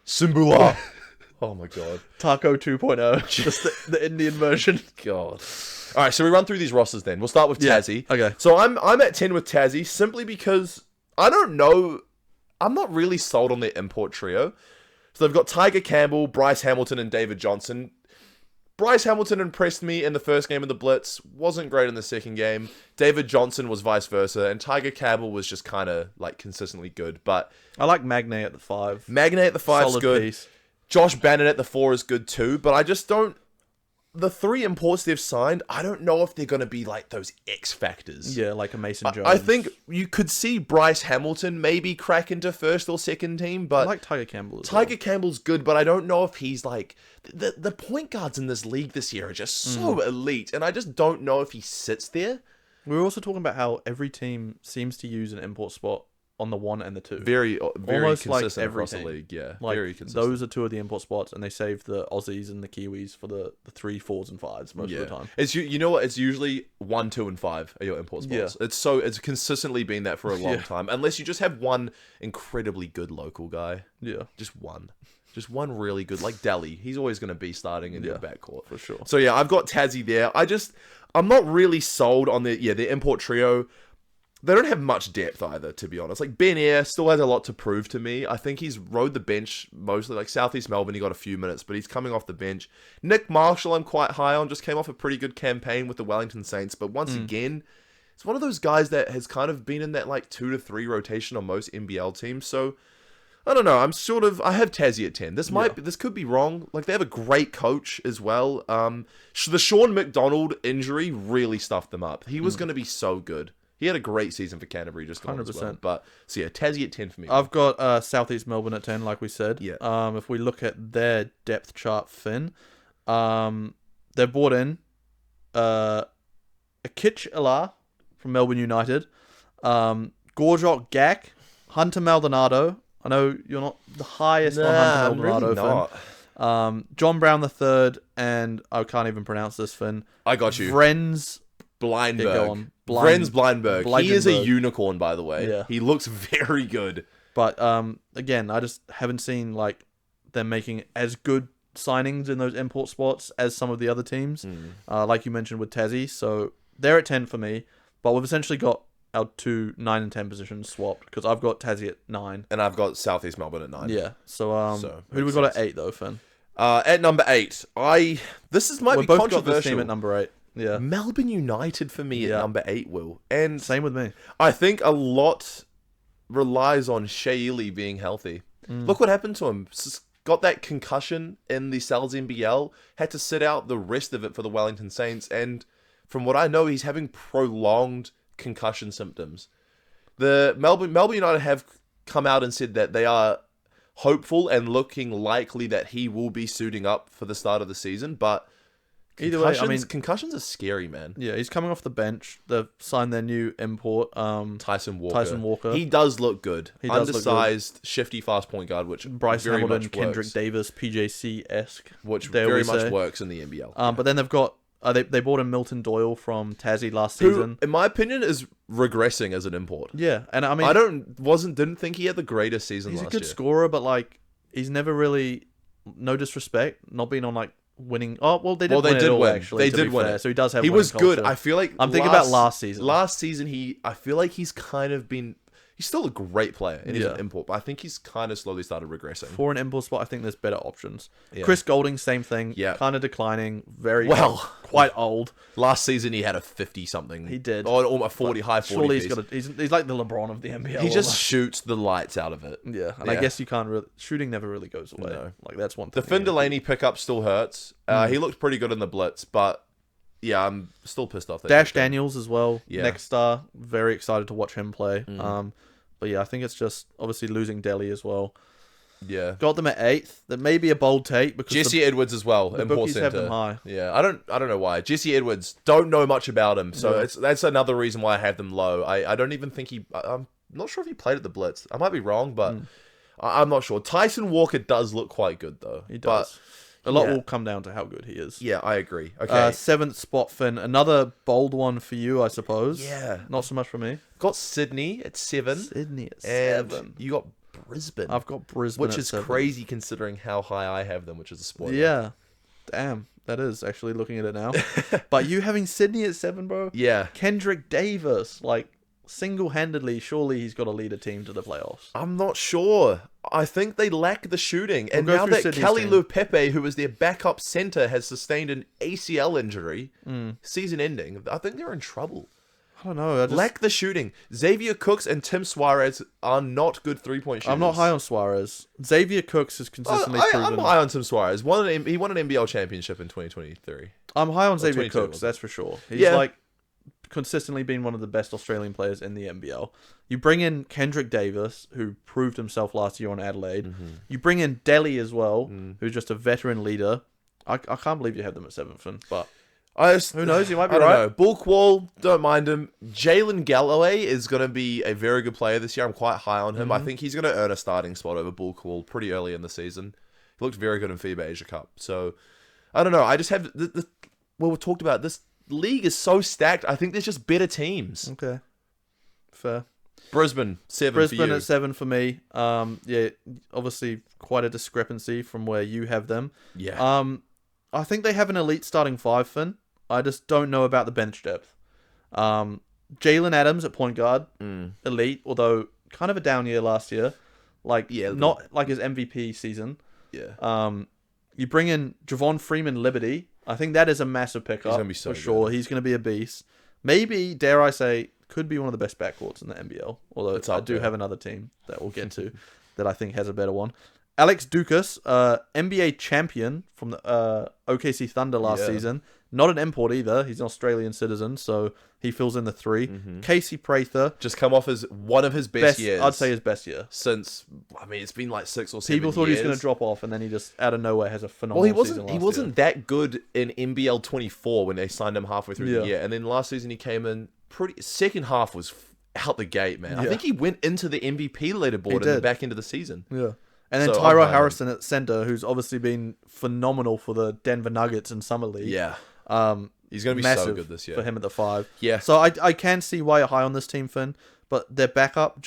Simbula. Oh my god. Taco 2.0. Just the Indian version. God. All right, so we run through these rosters then. We'll start with Tassie. Okay. So I'm at 10 with Tassie simply because I don't know. I'm not really sold on their import trio. So they've got Tiger Campbell, Bryce Hamilton, and David Johnson. Bryce Hamilton impressed me in the first game of the Blitz. Wasn't great in the second game. David Johnson was vice versa, and Tiger Campbell was just kind of like consistently good. But I like Magne at the 5. Magne at the 5 is Solid good. piece. Josh Bannon at the 4 is good too, but I just don't... The 3 imports they've signed, I don't know if they're going to be like those X factors. Yeah, like a Mason Jones. I think you could see Bryce Hamilton maybe crack into first or second team, I but like Tiger Campbell as Tiger Campbell's good, but I don't know if he's like... The point guards in this league this year are just so elite, and I just don't know if he sits there. We were also talking about how every team seems to use an import spot on the 1 and the 2. Very Almost like consistent every across the team. league, yeah. Like, very consistent. those are 2 of the import spots, and they save the Aussies and the Kiwis for the 3, 4s, and 5s most of the time. It's you know what? It's usually 1, 2, and 5 are your import spots. Yeah. It's consistently been that for a long time. Unless you just have one incredibly good local guy. Yeah, Just one really good, like Delhi. He's always going to be starting in your backcourt for sure. So yeah, I've got Tassie there. I'm not really sold on the import trio. They don't have much depth either, to be honest. Like Ben Air still has a lot to prove to me. I think he's rode the bench mostly. Like Southeast Melbourne, he got a few minutes, but he's coming off the bench. Nick Marshall, I'm quite high on. Just came off a pretty good campaign with the Wellington Saints, but once again, it's one of those guys that has kind of been in that like 2 to 3 rotation on most NBL teams. So I don't know. I have Tassie at 10. This could be wrong. Like, they have a great coach as well. The Sean McDonald injury really stuffed them up. He was going to be so good. He had a great season for Canterbury, just gone as well. 100%. But so yeah, Tassie at 10 for me. I've got Southeast Melbourne at 10, like we said. Yeah. If we look at their depth chart, Finn, they've brought in Akich Ilar from Melbourne United, Gorjok Gak, Hunter Maldonado. I know you're not the highest on Hunter Maldonado, really not. Finn. John Brown III, and I can't even pronounce this, Finn. I got you. Vrenz Blindberg. Vrenz Blindberg. He is a unicorn, by the way. Yeah. He looks very good. But again, I just haven't seen like them making as good signings in those import spots as some of the other teams, like you mentioned with Tassie. So they're at 10 for me, but we've essentially got our 2 9 and 10 positions swapped because I've got Tassie at 9 and I've got Southeast Melbourne at 9. Yeah. So who do we got at 8 though, Finn? At number 8, this might be both controversial. got this team at number 8. Yeah. Melbourne United for me at number 8, Will. And same with me. I think a lot relies on Shea being healthy. Look what happened to him. Got that concussion in the Sal's NBL, had to sit out the rest of it for the Wellington Saints, and from what I know, he's having prolonged concussion symptoms. The Melbourne United have come out and said that they are hopeful and looking likely that he will be suiting up for the start of the season, but either way, I mean, concussions are scary, man. Yeah, he's coming off the bench. They've signed their new import, Tyson Walker. He does look good. He does undersized, look good. shifty, fast point guard, which Bryce very Hamilton, much Kendrick works, Davis, PJC-esque, which very much works in the NBL. But then they've got they bought in Milton Doyle from Tassie last season, who, in my opinion, is regressing as an import. Yeah, and I mean, didn't think he had the greatest season last year. He's a good scorer, but like he's never really, no disrespect, not been on like winning. Oh well, they did. Win it all, actually. They did win it, so he does have. He was good. Culture. I feel like I'm thinking about last season. Last season, I feel like he's kind of been. He's still a great player and he's an import, but I think he's kind of slowly started regressing. For an import spot, I think there's better options. Yeah. Chris Golding, same thing. Yeah. Kind of declining. Quite old. Last season, he had a 50-something. He did. Or almost 40, high 40. Surely he's like the LeBron of the NBA. He just shoots the lights out of it. Yeah, and I guess you can't really... Shooting never really goes away. No. Like, that's one thing. The Finn Delaney pickup still hurts. He looked pretty good in the Blitz, but... Yeah, I'm still pissed off. Dash Daniels as well. Yeah. Next star. Very excited to watch him play. But yeah, I think it's just obviously losing Delhi as well. Yeah, got them at 8th. That may be a bold take because Jesse Edwards as well. The bookies have them high. Yeah, I don't know why. Jesse Edwards, don't know much about him, so that's another reason why I have them low. I don't even think I'm not sure if he played at the Blitz. I might be wrong, but I'm not sure. Tyson Walker does look quite good though. He does. But a lot will come down to how good he is. Yeah, I agree. Okay. 7th spot, Finn. Another bold one for you, I suppose. Yeah. Not so much for me. Got Sydney at 7. Sydney at 7. You got Brisbane. I've got Brisbane which is 7. Crazy considering how high I have them, which is a spoiler. Yeah. Damn. That is actually looking at it now. But you having Sydney at 7, bro? Yeah. Kendrick Davis, like, single-handedly, surely he's got to lead a team to the playoffs. I'm not sure. I think they lack the shooting. And now that Kelly Lupepe, who was their backup center, has sustained an ACL injury, season ending, I think they're in trouble. I don't know. Lack the shooting. Xavier Cooks and Tim Suarez are not good three-point shooters. I'm not high on Suarez. Xavier Cooks has consistently proven... I'm high on Tim Suarez. He won an NBL championship in 2023. I'm high on Xavier Cooks, that's for sure. He's like consistently been one of the best Australian players in the NBL. You bring in Kendrick Davis, who proved himself last year on Adelaide. You bring in Delhi as well, who's just a veteran leader. I can't believe you have them at 7th, but who knows? You might be right. I don't know. Bulkwall, don't mind him. Jalen Galloway is going to be a very good player this year. I'm quite high on him. I think he's going to earn a starting spot over Bulkwall pretty early in the season. He looked very good in FIBA Asia Cup. So, I don't know. I just have... we talked about this league is so stacked. I think there's just better teams. Okay. Fair. Brisbane, 7 Brisbane for you. at 7 for me. Yeah, obviously quite a discrepancy from where you have them. Yeah. I think they have an elite starting 5, Finn. I just don't know about the bench depth. Jalen Adams at point guard, elite, although kind of a down year last year. Not like his MVP season. Yeah. You bring in Javon Freeman Liberty. I think that is a massive pickup. He's going to be so for sure. good. He's going to be a beast. Maybe, dare I say, could be one of the best backcourts in the NBL. Although I do have another team that we'll get to that I think has a better one. Alex Dukas, NBA champion from the OKC Thunder last season. Not an import either. He's an Australian citizen, so he fills in the 3. Casey Prather. Just come off as one of his best years. I'd say his best year. Since, I mean, it's been like 6 or 7 years. People thought he was going to drop off, and then he just, out of nowhere, has a phenomenal season He wasn't that good in NBL24 when they signed him halfway through the year. And then last season he came in second half was out the gate, man. I think he went into the MVP leaderboard in the back end of the season. Yeah. And then Tyrell Harrison at center, who's obviously been phenomenal for the Denver Nuggets in Summer League. Yeah. He's going to be so good this year. For him at the 5. Yeah. So I can see why you're high on this team, Finn, but their backup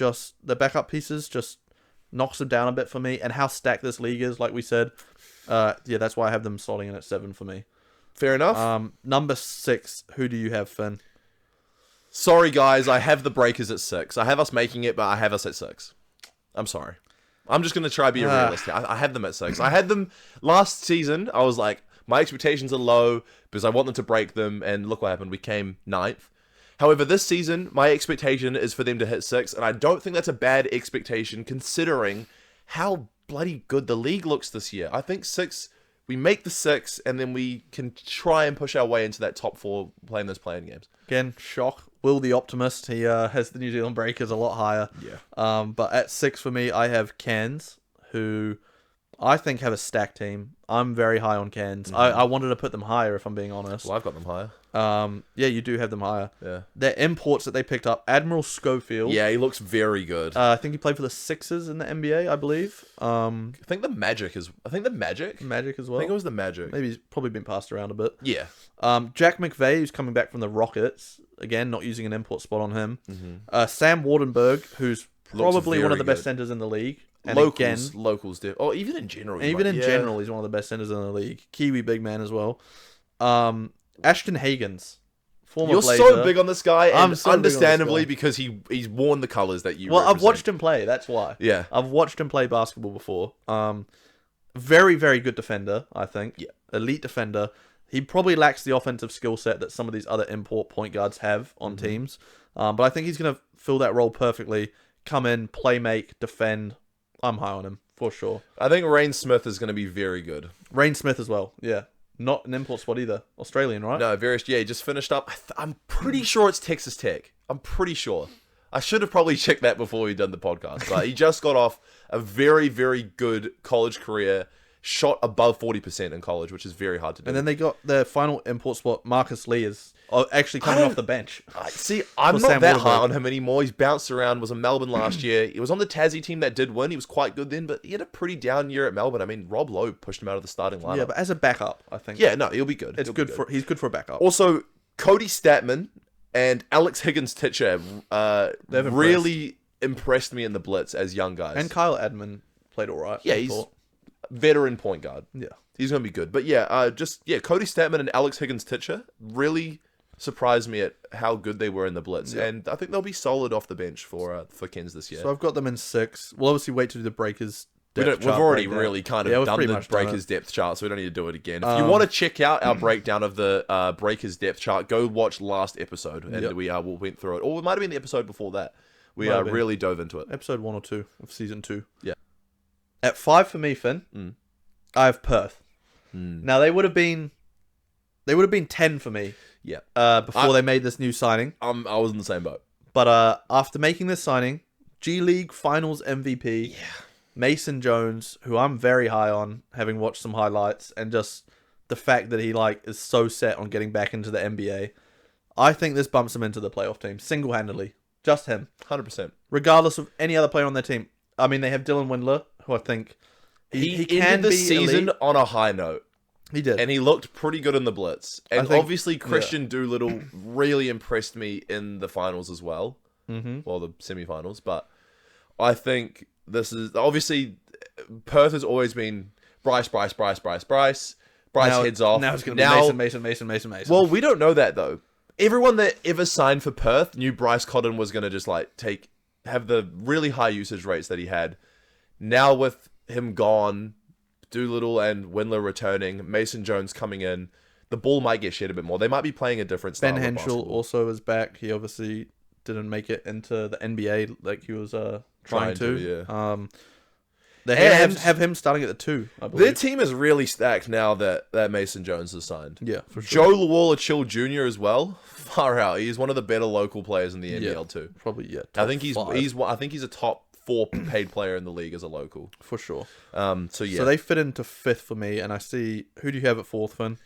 pieces just knocks them down a bit for me. And how stacked this league is, like we said, that's why I have them slotting in at 7 for me. Fair enough. Number 6, who do you have, Finn? Sorry, guys, I have the Breakers at 6. I have us making it, but I have us at 6. I'm sorry. I'm just going to try to be a realist here. I had them at 6. I had them last season. I was like, my expectations are low because I want them to break them, and look what happened. We came 9th. However, this season, my expectation is for them to hit 6, and I don't think that's a bad expectation considering how bloody good the league looks this year. I think 6, we make the 6, and then we can try and push our way into that top 4 playing those playing games. Again, shock. Will the Optimist, he has the New Zealand Breakers a lot higher. Yeah. But at 6 for me, I have Cairns, who I think have a stacked team. I'm very high on Cairns. I wanted to put them higher, if I'm being honest. Well, I've got them higher. Yeah, you do have them higher. Yeah. Their imports that they picked up, Admiral Schofield. Yeah, he looks very good. I think he played for the Sixers in the NBA, I believe. I think the Magic. Magic as well. I think it was the Magic. Maybe he's probably been passed around a bit. Yeah. Jack McVeigh, who's coming back from the Rockets. Again, not using an import spot on him. Sam Wardenberg, who's probably one of the best centers in the league. And locals, even in general. General, he's one of the best centers in the league. Kiwi big man as well. Ashton Hagens, former You're Blazer. so big on this guy, and so understandably because he's worn the colors that you. Well, represent. I've watched him play. That's why. Yeah, I've watched him play basketball before. Very, very good defender. I think. Yeah, elite defender. He probably lacks the offensive skill set that some of these other import point guards have on teams. But I think he's going to fill that role perfectly. Come in, play, make, defend. I'm high on him, for sure. I think Rain Smith is going to be very good. Rain Smith as well, yeah. Not an import spot either. Australian, right? No, he just finished up. I'm pretty sure it's Texas Tech. I'm pretty sure. I should have probably checked that before we done the podcast. But he just got off a very, very good college career. Shot above 40% in college, which is very hard to do. And then they got their final import spot. Marcus Lee is actually coming off the bench. See, I'm not that high on him anymore. He's bounced around. Was in Melbourne last year. He was on the Tassie team that did win. He was quite good then, but he had a pretty down year at Melbourne. I mean, Rob Lowe pushed him out of the starting lineup. Yeah, but as a backup, I think. Yeah, no, he'll be good. He's good for a backup. Also, Cody Statman and Alex Higgins-Titcher really impressed me in the Blitz as young guys. And Kyle Edmond played all right. Yeah, he's veteran point guard. Yeah. He's going to be good. But Cody Statman and Alex Higgins-Titcher really surprised me at how good they were in the Blitz. Yeah. And I think they'll be solid off the bench for Cairns this year. So I've got them in 6. We'll obviously wait to do the Breakers depth chart. We've already really kind of done the Breakers depth chart, so we don't need to do it again. If you want to check out our breakdown of the Breakers depth chart, go watch last episode, and we went through it. Or it might have been the episode before that. We really dove into it. Episode 1 or 2 of season 2. Yeah. At 5 for me, Finn, I have Perth. Now they would have been 10 for me. Yeah. Before they made this new signing. I was in the same boat. But after making this signing, G League Finals MVP, Mason Jones, who I'm very high on, having watched some highlights, and just the fact that he is so set on getting back into the NBA, I think this bumps him into the playoff team single-handedly. Just him. 100%. Regardless of any other player on their team. I mean, they have Dylan Windler, who I think he can be the season elite. On a high note. He did. And he looked pretty good in the Blitz. And obviously Christian Doolittle really impressed me in the finals as well. Well, the semifinals. But I think this is... Obviously, Perth has always been Bryce. Bryce heads off. Now it's going to be Mason. Well, we don't know that, though. Everyone that ever signed for Perth knew Bryce Cotton was going to just have the really high usage rates that he had. Now with him gone... Doolittle and Windler returning, Mason Jones coming in, the ball might get shared a bit more. They might be playing a different style. Ben Henschel also is back. He obviously didn't make it into the NBA like he was trying to. Yeah. They have him starting at the 2, I believe. Their team is really stacked now that Mason Jones has signed. Yeah, for sure. Joe Lawler-Chill Jr. as well. Far out. He's one of the better local players in the NBL too. Probably, yeah. I think he's a top 4 paid player in the league as a local. For sure. So they fit into 5th for me, and I see... Who do you have at 4th, Finn?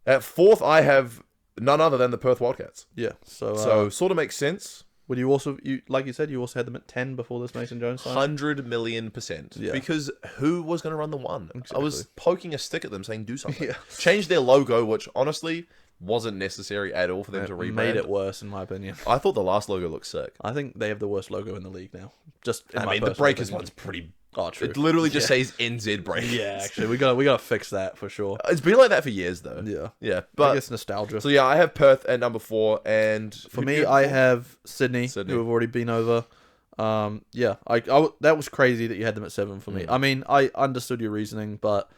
At 4th, I have none other than the Perth Wildcats. Yeah, so sort of makes sense. Would you also, like you said, you also had them at 10 before this Mason Jones sign? 100 million%. Yeah. Because who was going to run the 1? Exactly. I was poking a stick at them saying do something. Yeah. Change their logo, which honestly wasn't necessary at all for them to rebrand. Made it worse, in my opinion. I thought the last logo looked sick. I think they have the worst logo in the league now. The Breakers one's pretty... Oh, true. It literally just says NZ Breakers. Yeah, actually, we gotta fix that for sure. It's been like that for years, though. Yeah. But I guess nostalgia. So yeah, I have Perth at number 4, and for me, I have Sydney, who have already been over. That was crazy that you had them at 7 for me. I mean, I understood your reasoning, but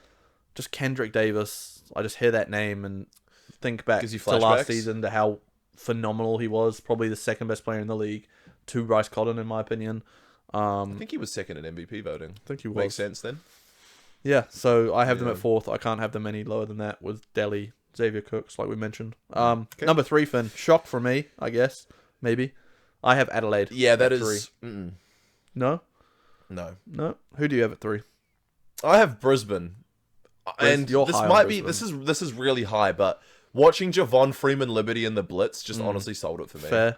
just Kendrick Davis, I just hear that name and think back to last season, to how phenomenal he was. Probably the second best player in the league to Bryce Cotton, in my opinion. I think he was second in MVP voting. I think he was. Makes sense then. Yeah, so I have them at 4th. I can't have them any lower than that with Delhi, Xavier Cooks, like we mentioned. Okay. Number 3, Finn. Shock for me, I guess. Maybe. I have Adelaide. Yeah, that is... 3. No? No. Who do you have at 3? I have Brisbane. And you're this high on might be... Brisbane. This is really high, but watching Javon Freeman Liberty in the Blitz just honestly sold it for me. Fair.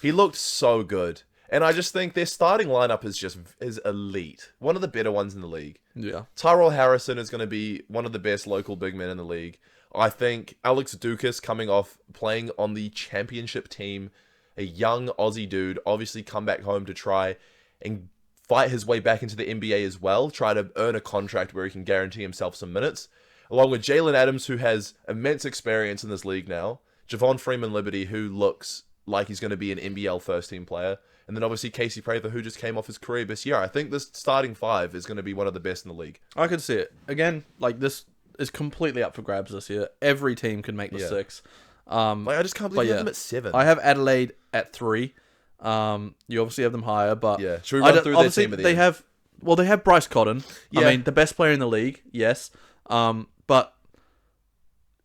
He looked so good. And I just think their starting lineup is elite. One of the better ones in the league. Yeah. Tyrell Harrison is going to be one of the best local big men in the league. I think Alex Dukas coming off playing on the championship team, a young Aussie dude, obviously come back home to try and fight his way back into the NBA as well, try to earn a contract where he can guarantee himself some minutes, along with Jalen Adams, who has immense experience in this league now, Javon Freeman Liberty, who looks like he's going to be an NBL first-team player, and then obviously Casey Prather, who just came off his career this year. I think this starting 5 is going to be one of the best in the league. I can see it. Again, like, this is completely up for grabs this year. Every team can make the 6. I just can't believe you have them at 7. I have Adelaide at 3. You obviously have them higher, but... Yeah. Should we run through their team at the end? They have Bryce Cotton. Yeah. I mean, the best player in the league, yes. But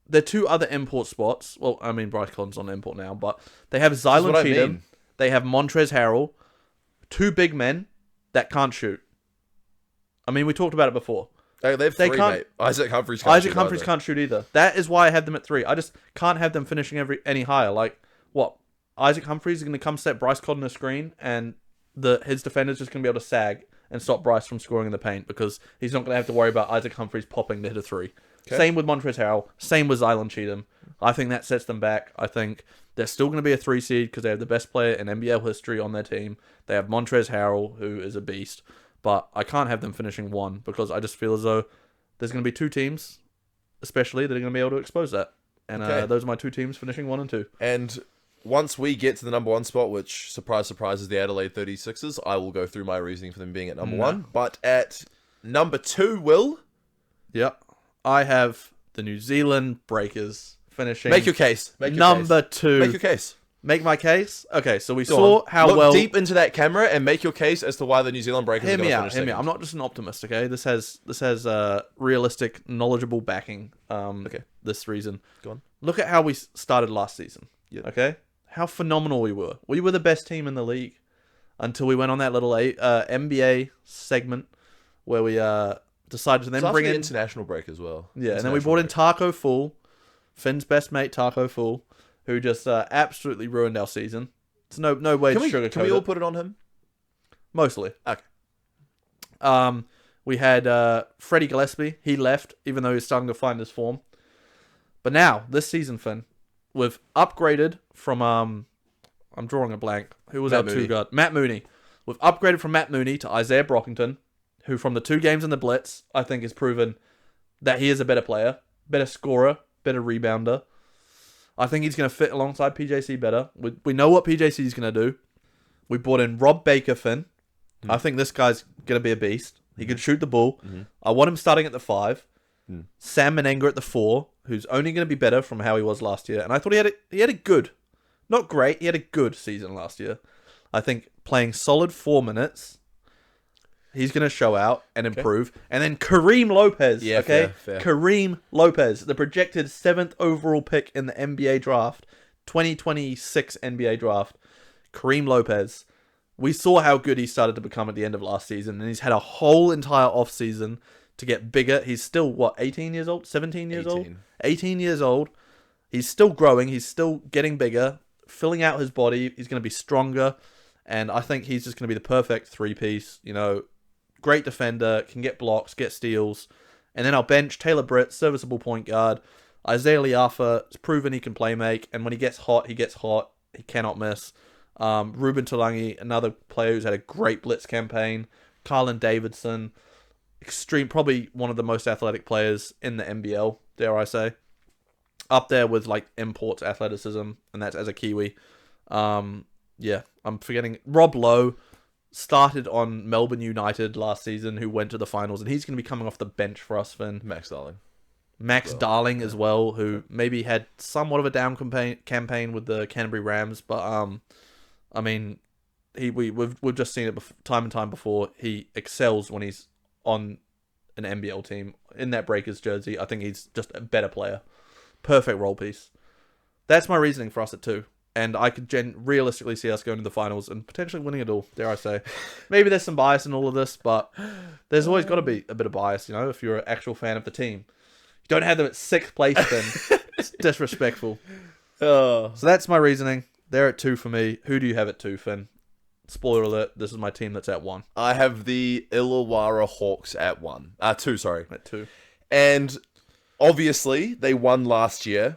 there are 2 other import spots. Well, I mean, Bryce Cotton's on import now, but they have Zylan Cheatham. They have Montrezl Harrell. 2 big men that can't shoot. I mean, we talked about it before. They have 3, mate. Isaac Humphries can't shoot either. That is why I have them at 3. I just can't have them finishing any higher. Like, what? Isaac Humphries is going to come set Bryce Cotton a screen, and his defender's just going to be able to sag and stop Bryce from scoring in the paint, because he's not going to have to worry about Isaac Humphries popping to hit a 3. Okay. Same with Montrezl Harrell. Same with Zylan Cheatham. I think that sets them back. I think they're still going to be a 3 seed because they have the best player in NBL history on their team. They have Montrezl Harrell, who is a beast. But I can't have them finishing 1 because I just feel as though there's going to be 2 teams, especially, that are going to be able to expose that. And those are my 2 teams finishing 1 and 2. And once we get to the number 1 spot, which, surprise, surprise, is the Adelaide 36ers, I will go through my reasoning for them being at number 1. But at number 2, Will? Yep. I have the New Zealand Breakers finishing... Make your case. Number 2. Make your case. Make my case? Okay, so we saw how well... Look deep into that camera and make your case as to why the New Zealand Breakers are going to finish second. Hear me out. I'm not just an optimist, okay? This has realistic, knowledgeable backing, this reason. Go on. Look at how we started last season, okay? How phenomenal we were. We were the best team in the league until we went on that little NBA segment where we decided to then bring in... international break as well. Yeah, and then we brought in Taco Fool, Finn's best mate, Taco Fool, who just absolutely ruined our season. It's no way to sugarcoat it. Can we all put it on him? Mostly. Okay. We had Freddie Gillespie. He left, even though he's starting to find his form. But now, this season, Finn, we've upgraded from... I'm drawing a blank. Who was our 2 guard? Matt Mooney. We've upgraded from Matt Mooney to Isaiah Brockington, who from the 2 games in the Blitz, I think has proven that he is a better player, better scorer, better rebounder. I think he's going to fit alongside PJC better. We know what PJC is going to do. We brought in Rob Baker, Finn. I think this guy's going to be a beast. He can shoot the ball. I want him starting at the 5. Sam Menenga at the 4, who's only going to be better from how he was last year. And I thought he had a good, not great, he had a good season last year. I think playing solid 4 minutes, He's going to show out and improve. And then Kareem Lopez. Yeah, okay? fair. Kareem Lopez, the projected 7th overall pick in the NBA draft, 2026 NBA draft. Kareem Lopez. We saw how good he started to become at the end of last season, and he's had a whole entire offseason to get bigger. He's still, 18 years old? 17 years old? 18 years old. He's still growing. He's still getting bigger, filling out his body. He's going to be stronger, and I think he's just going to be the perfect three-piece. Great defender, can get blocks, get steals. And then our bench, Taylor Britt, serviceable point guard. Isaiah Liafa has proven he can play make, and when he gets hot, he gets hot. He cannot miss. Ruben Talangi, another player who's had a great blitz campaign. Carlin Davidson, probably one of the most athletic players in the NBL, dare I say. Up there with imports athleticism, and that's as a Kiwi. I'm forgetting Rob Lowe started on Melbourne United last season, who went to the finals, and he's going to be coming off the bench for us, Finn. Max Darling as well, who maybe had somewhat of a down campaign with the Canterbury Rams, but we've just seen it time and time before. He excels when he's on an NBL team in that Breakers jersey. I think he's just a better player. Perfect role piece. That's my reasoning for us at 2. And I could realistically see us going to the finals and potentially winning it all, dare I say. Maybe there's some bias in all of this, but there's always got to be a bit of bias, if you're an actual fan of the team. You don't have them at 6th place, then. It's disrespectful. So that's my reasoning. They're at 2 for me. Who do you have at 2, Finn? Spoiler alert, this is my team that's at 1. I have the Illawarra Hawks at 1. 2, sorry. At 2. And obviously, they won last year.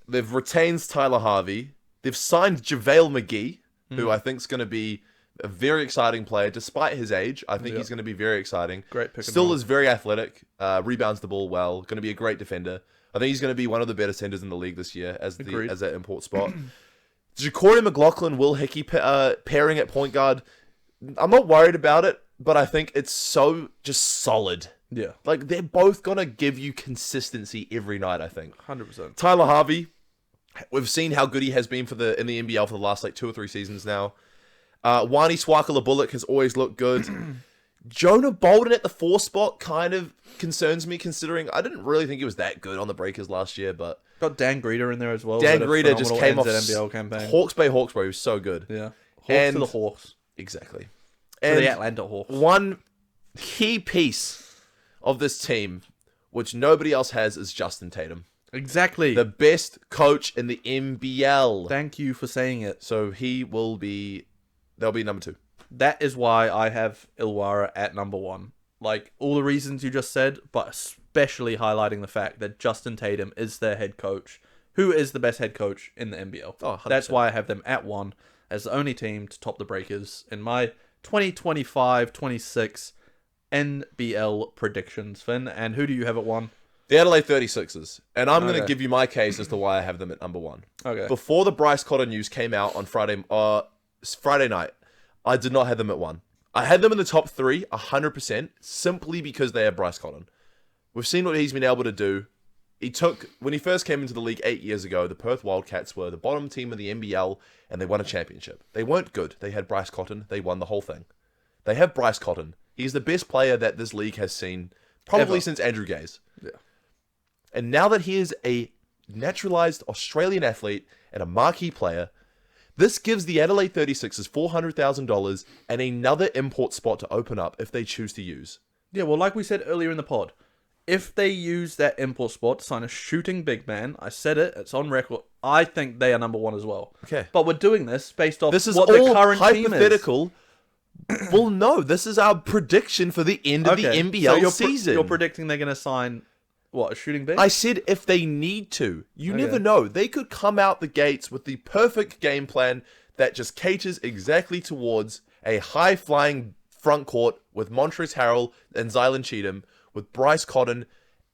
They've retained Tyler Harvey. They've signed JaVale McGee, who I think is going to be a very exciting player, despite his age. I think he's going to be very exciting. Great pick. Still is very athletic, rebounds the ball well, going to be a great defender. I think he's going to be one of the better centers in the league this year as that import spot. JaQuori McLaughlin, Will Hickey pairing at point guard. I'm not worried about it, but I think it's so just solid. Yeah. They're both going to give you consistency every night, I think. 100%. Tyler Harvey, we've seen how good he has been in the NBL for the last 2 or 3 seasons now. Wani Swakala-Bullock has always looked good. Jonah Bolden at the 4 spot kind of concerns me, considering I didn't really think he was that good on the Breakers last year, but got Dan Greeter in there as well. Dan Greeter just came off NBL campaign. Hawke's Bay Hawks, bro. He was so good. Yeah. Hawks to the Hawks. Exactly. To the Atlanta Hawks. One key piece of this team, which nobody else has, is Justin Tatum. Exactly. The best coach in the NBL. Thank you for saying it. So they'll be number 2. That is why I have Illawarra at number 1. All the reasons you just said, but especially highlighting the fact that Justin Tatum is their head coach, who is the best head coach in the NBL. Oh, 100%. That's why I have them at 1 as the only team to top the Breakers in my 2025-26 NBL predictions, Finn. And who do you have at 1? The Adelaide 36ers. And I'm going to give you my case as to why I have them at number 1. Okay. Before the Bryce Cotton news came out on Friday night, I did not have them at 1. I had them in the top 3, 100%, simply because they have Bryce Cotton. We've seen what he's been able to do. When he first came into the league 8 years ago, the Perth Wildcats were the bottom team of the NBL, and they won a championship. They weren't good. They had Bryce Cotton. They won the whole thing. They have Bryce Cotton. He's the best player that this league has seen, probably since Andrew Gaze. Yeah. And now that he is a naturalized Australian athlete and a marquee player, this gives the Adelaide 36ers $400,000 and another import spot to open up if they choose to use. Yeah, well, like we said earlier in the pod, if they use that import spot to sign a shooting big man, I said it, it's on record, I think they are number 1 as well. Okay. But we're doing this based off this is what all the current hypothetical. Team is. Well, no, this is our prediction for the end of the NBL season. You're predicting they're going to sign, what, a shooting big? I said if they need to. You never know. They could come out the gates with the perfect game plan that just caters exactly towards a high-flying front court with Montrezl Harrell and Zylan Cheatham, with Bryce Cotton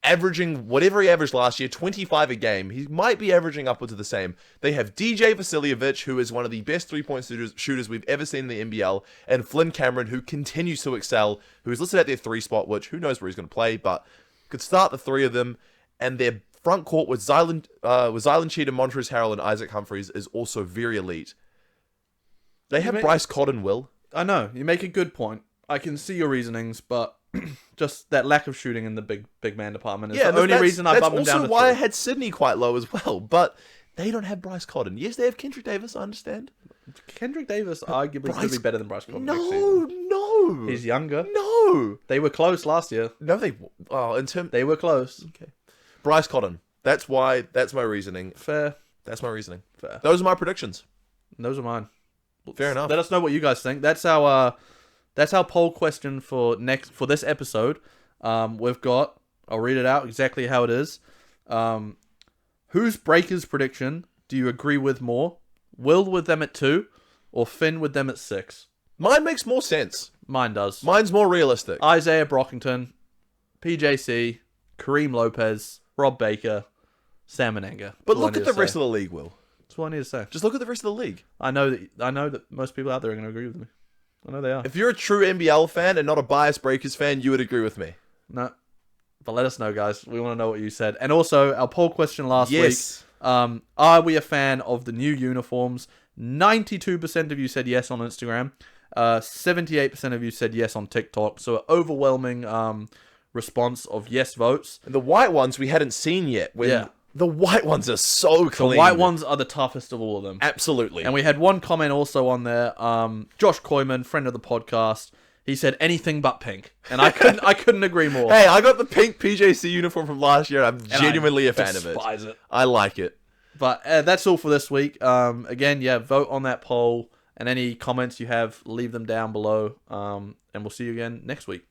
averaging whatever he averaged last year, 25 a game. He might be averaging upwards of the same. They have DJ Vasiljevic, who is one of the best three-point shooters we've ever seen in the NBL, and Flynn Cameron, who continues to excel, who is listed at their 3 spot, which who knows where he's going to play, but could start the 3 of them. And their front court with Zylan Cheatham, Montrezl Harrell, and Isaac Humphries is also very elite. They have Bryce Cotton, Will. I know. You make a good point. I can see your reasonings, but just that lack of shooting in the big man department is Yeah, the only reason I bumped him down to That's also why I 3. had Sydney quite low as well. But they don't have Bryce Cotton. Yes, they have Kendrick Davis. I understand. Kendrick Davis arguably could be better than Bryce Cotton next No, season. no. He's younger. No. They were close last year. No, they. Oh, in terms. They were close. Okay. Bryce Cotton. That's why. That's my reasoning. Fair. That's my reasoning. Fair. Those are my predictions. Those are mine. Fair enough. Let us know what you guys think. That's our poll question for this episode. We've got. I'll read it out exactly how it is. Whose Breakers prediction do you agree with more? Will with them at 2, or Finn with them at 6? Mine makes more sense. Mine does. Mine's more realistic. Isaiah Brockington, PJC, Kareem Lopez, Rob Baker, Sam Ananga. But look at the rest of the league, Will. That's what I need to say. Just look at the rest of the league. I know that most people out there are going to agree with me. I know they are. If you're a true NBL fan and not a biased Breakers fan, you would agree with me. No. But let us know, guys. We want to know what you said. And also, our poll question last week. Are we a fan of the new uniforms? 92% of you said yes on Instagram. 78% of you said yes on TikTok. So an overwhelming response of yes votes. And the white ones we hadn't seen yet. Yeah. The white ones are so clean. The white ones are the toughest of all of them. Absolutely. And we had one comment also on there. Josh Koyman, friend of the podcast, he said anything but pink. And I couldn't agree more. Hey, I got the pink PJC uniform from last year. I'm genuinely a fan of it. Despise it. I like it. But that's all for this week. Again, vote on that poll. And any comments you have, leave them down below. And we'll see you again next week.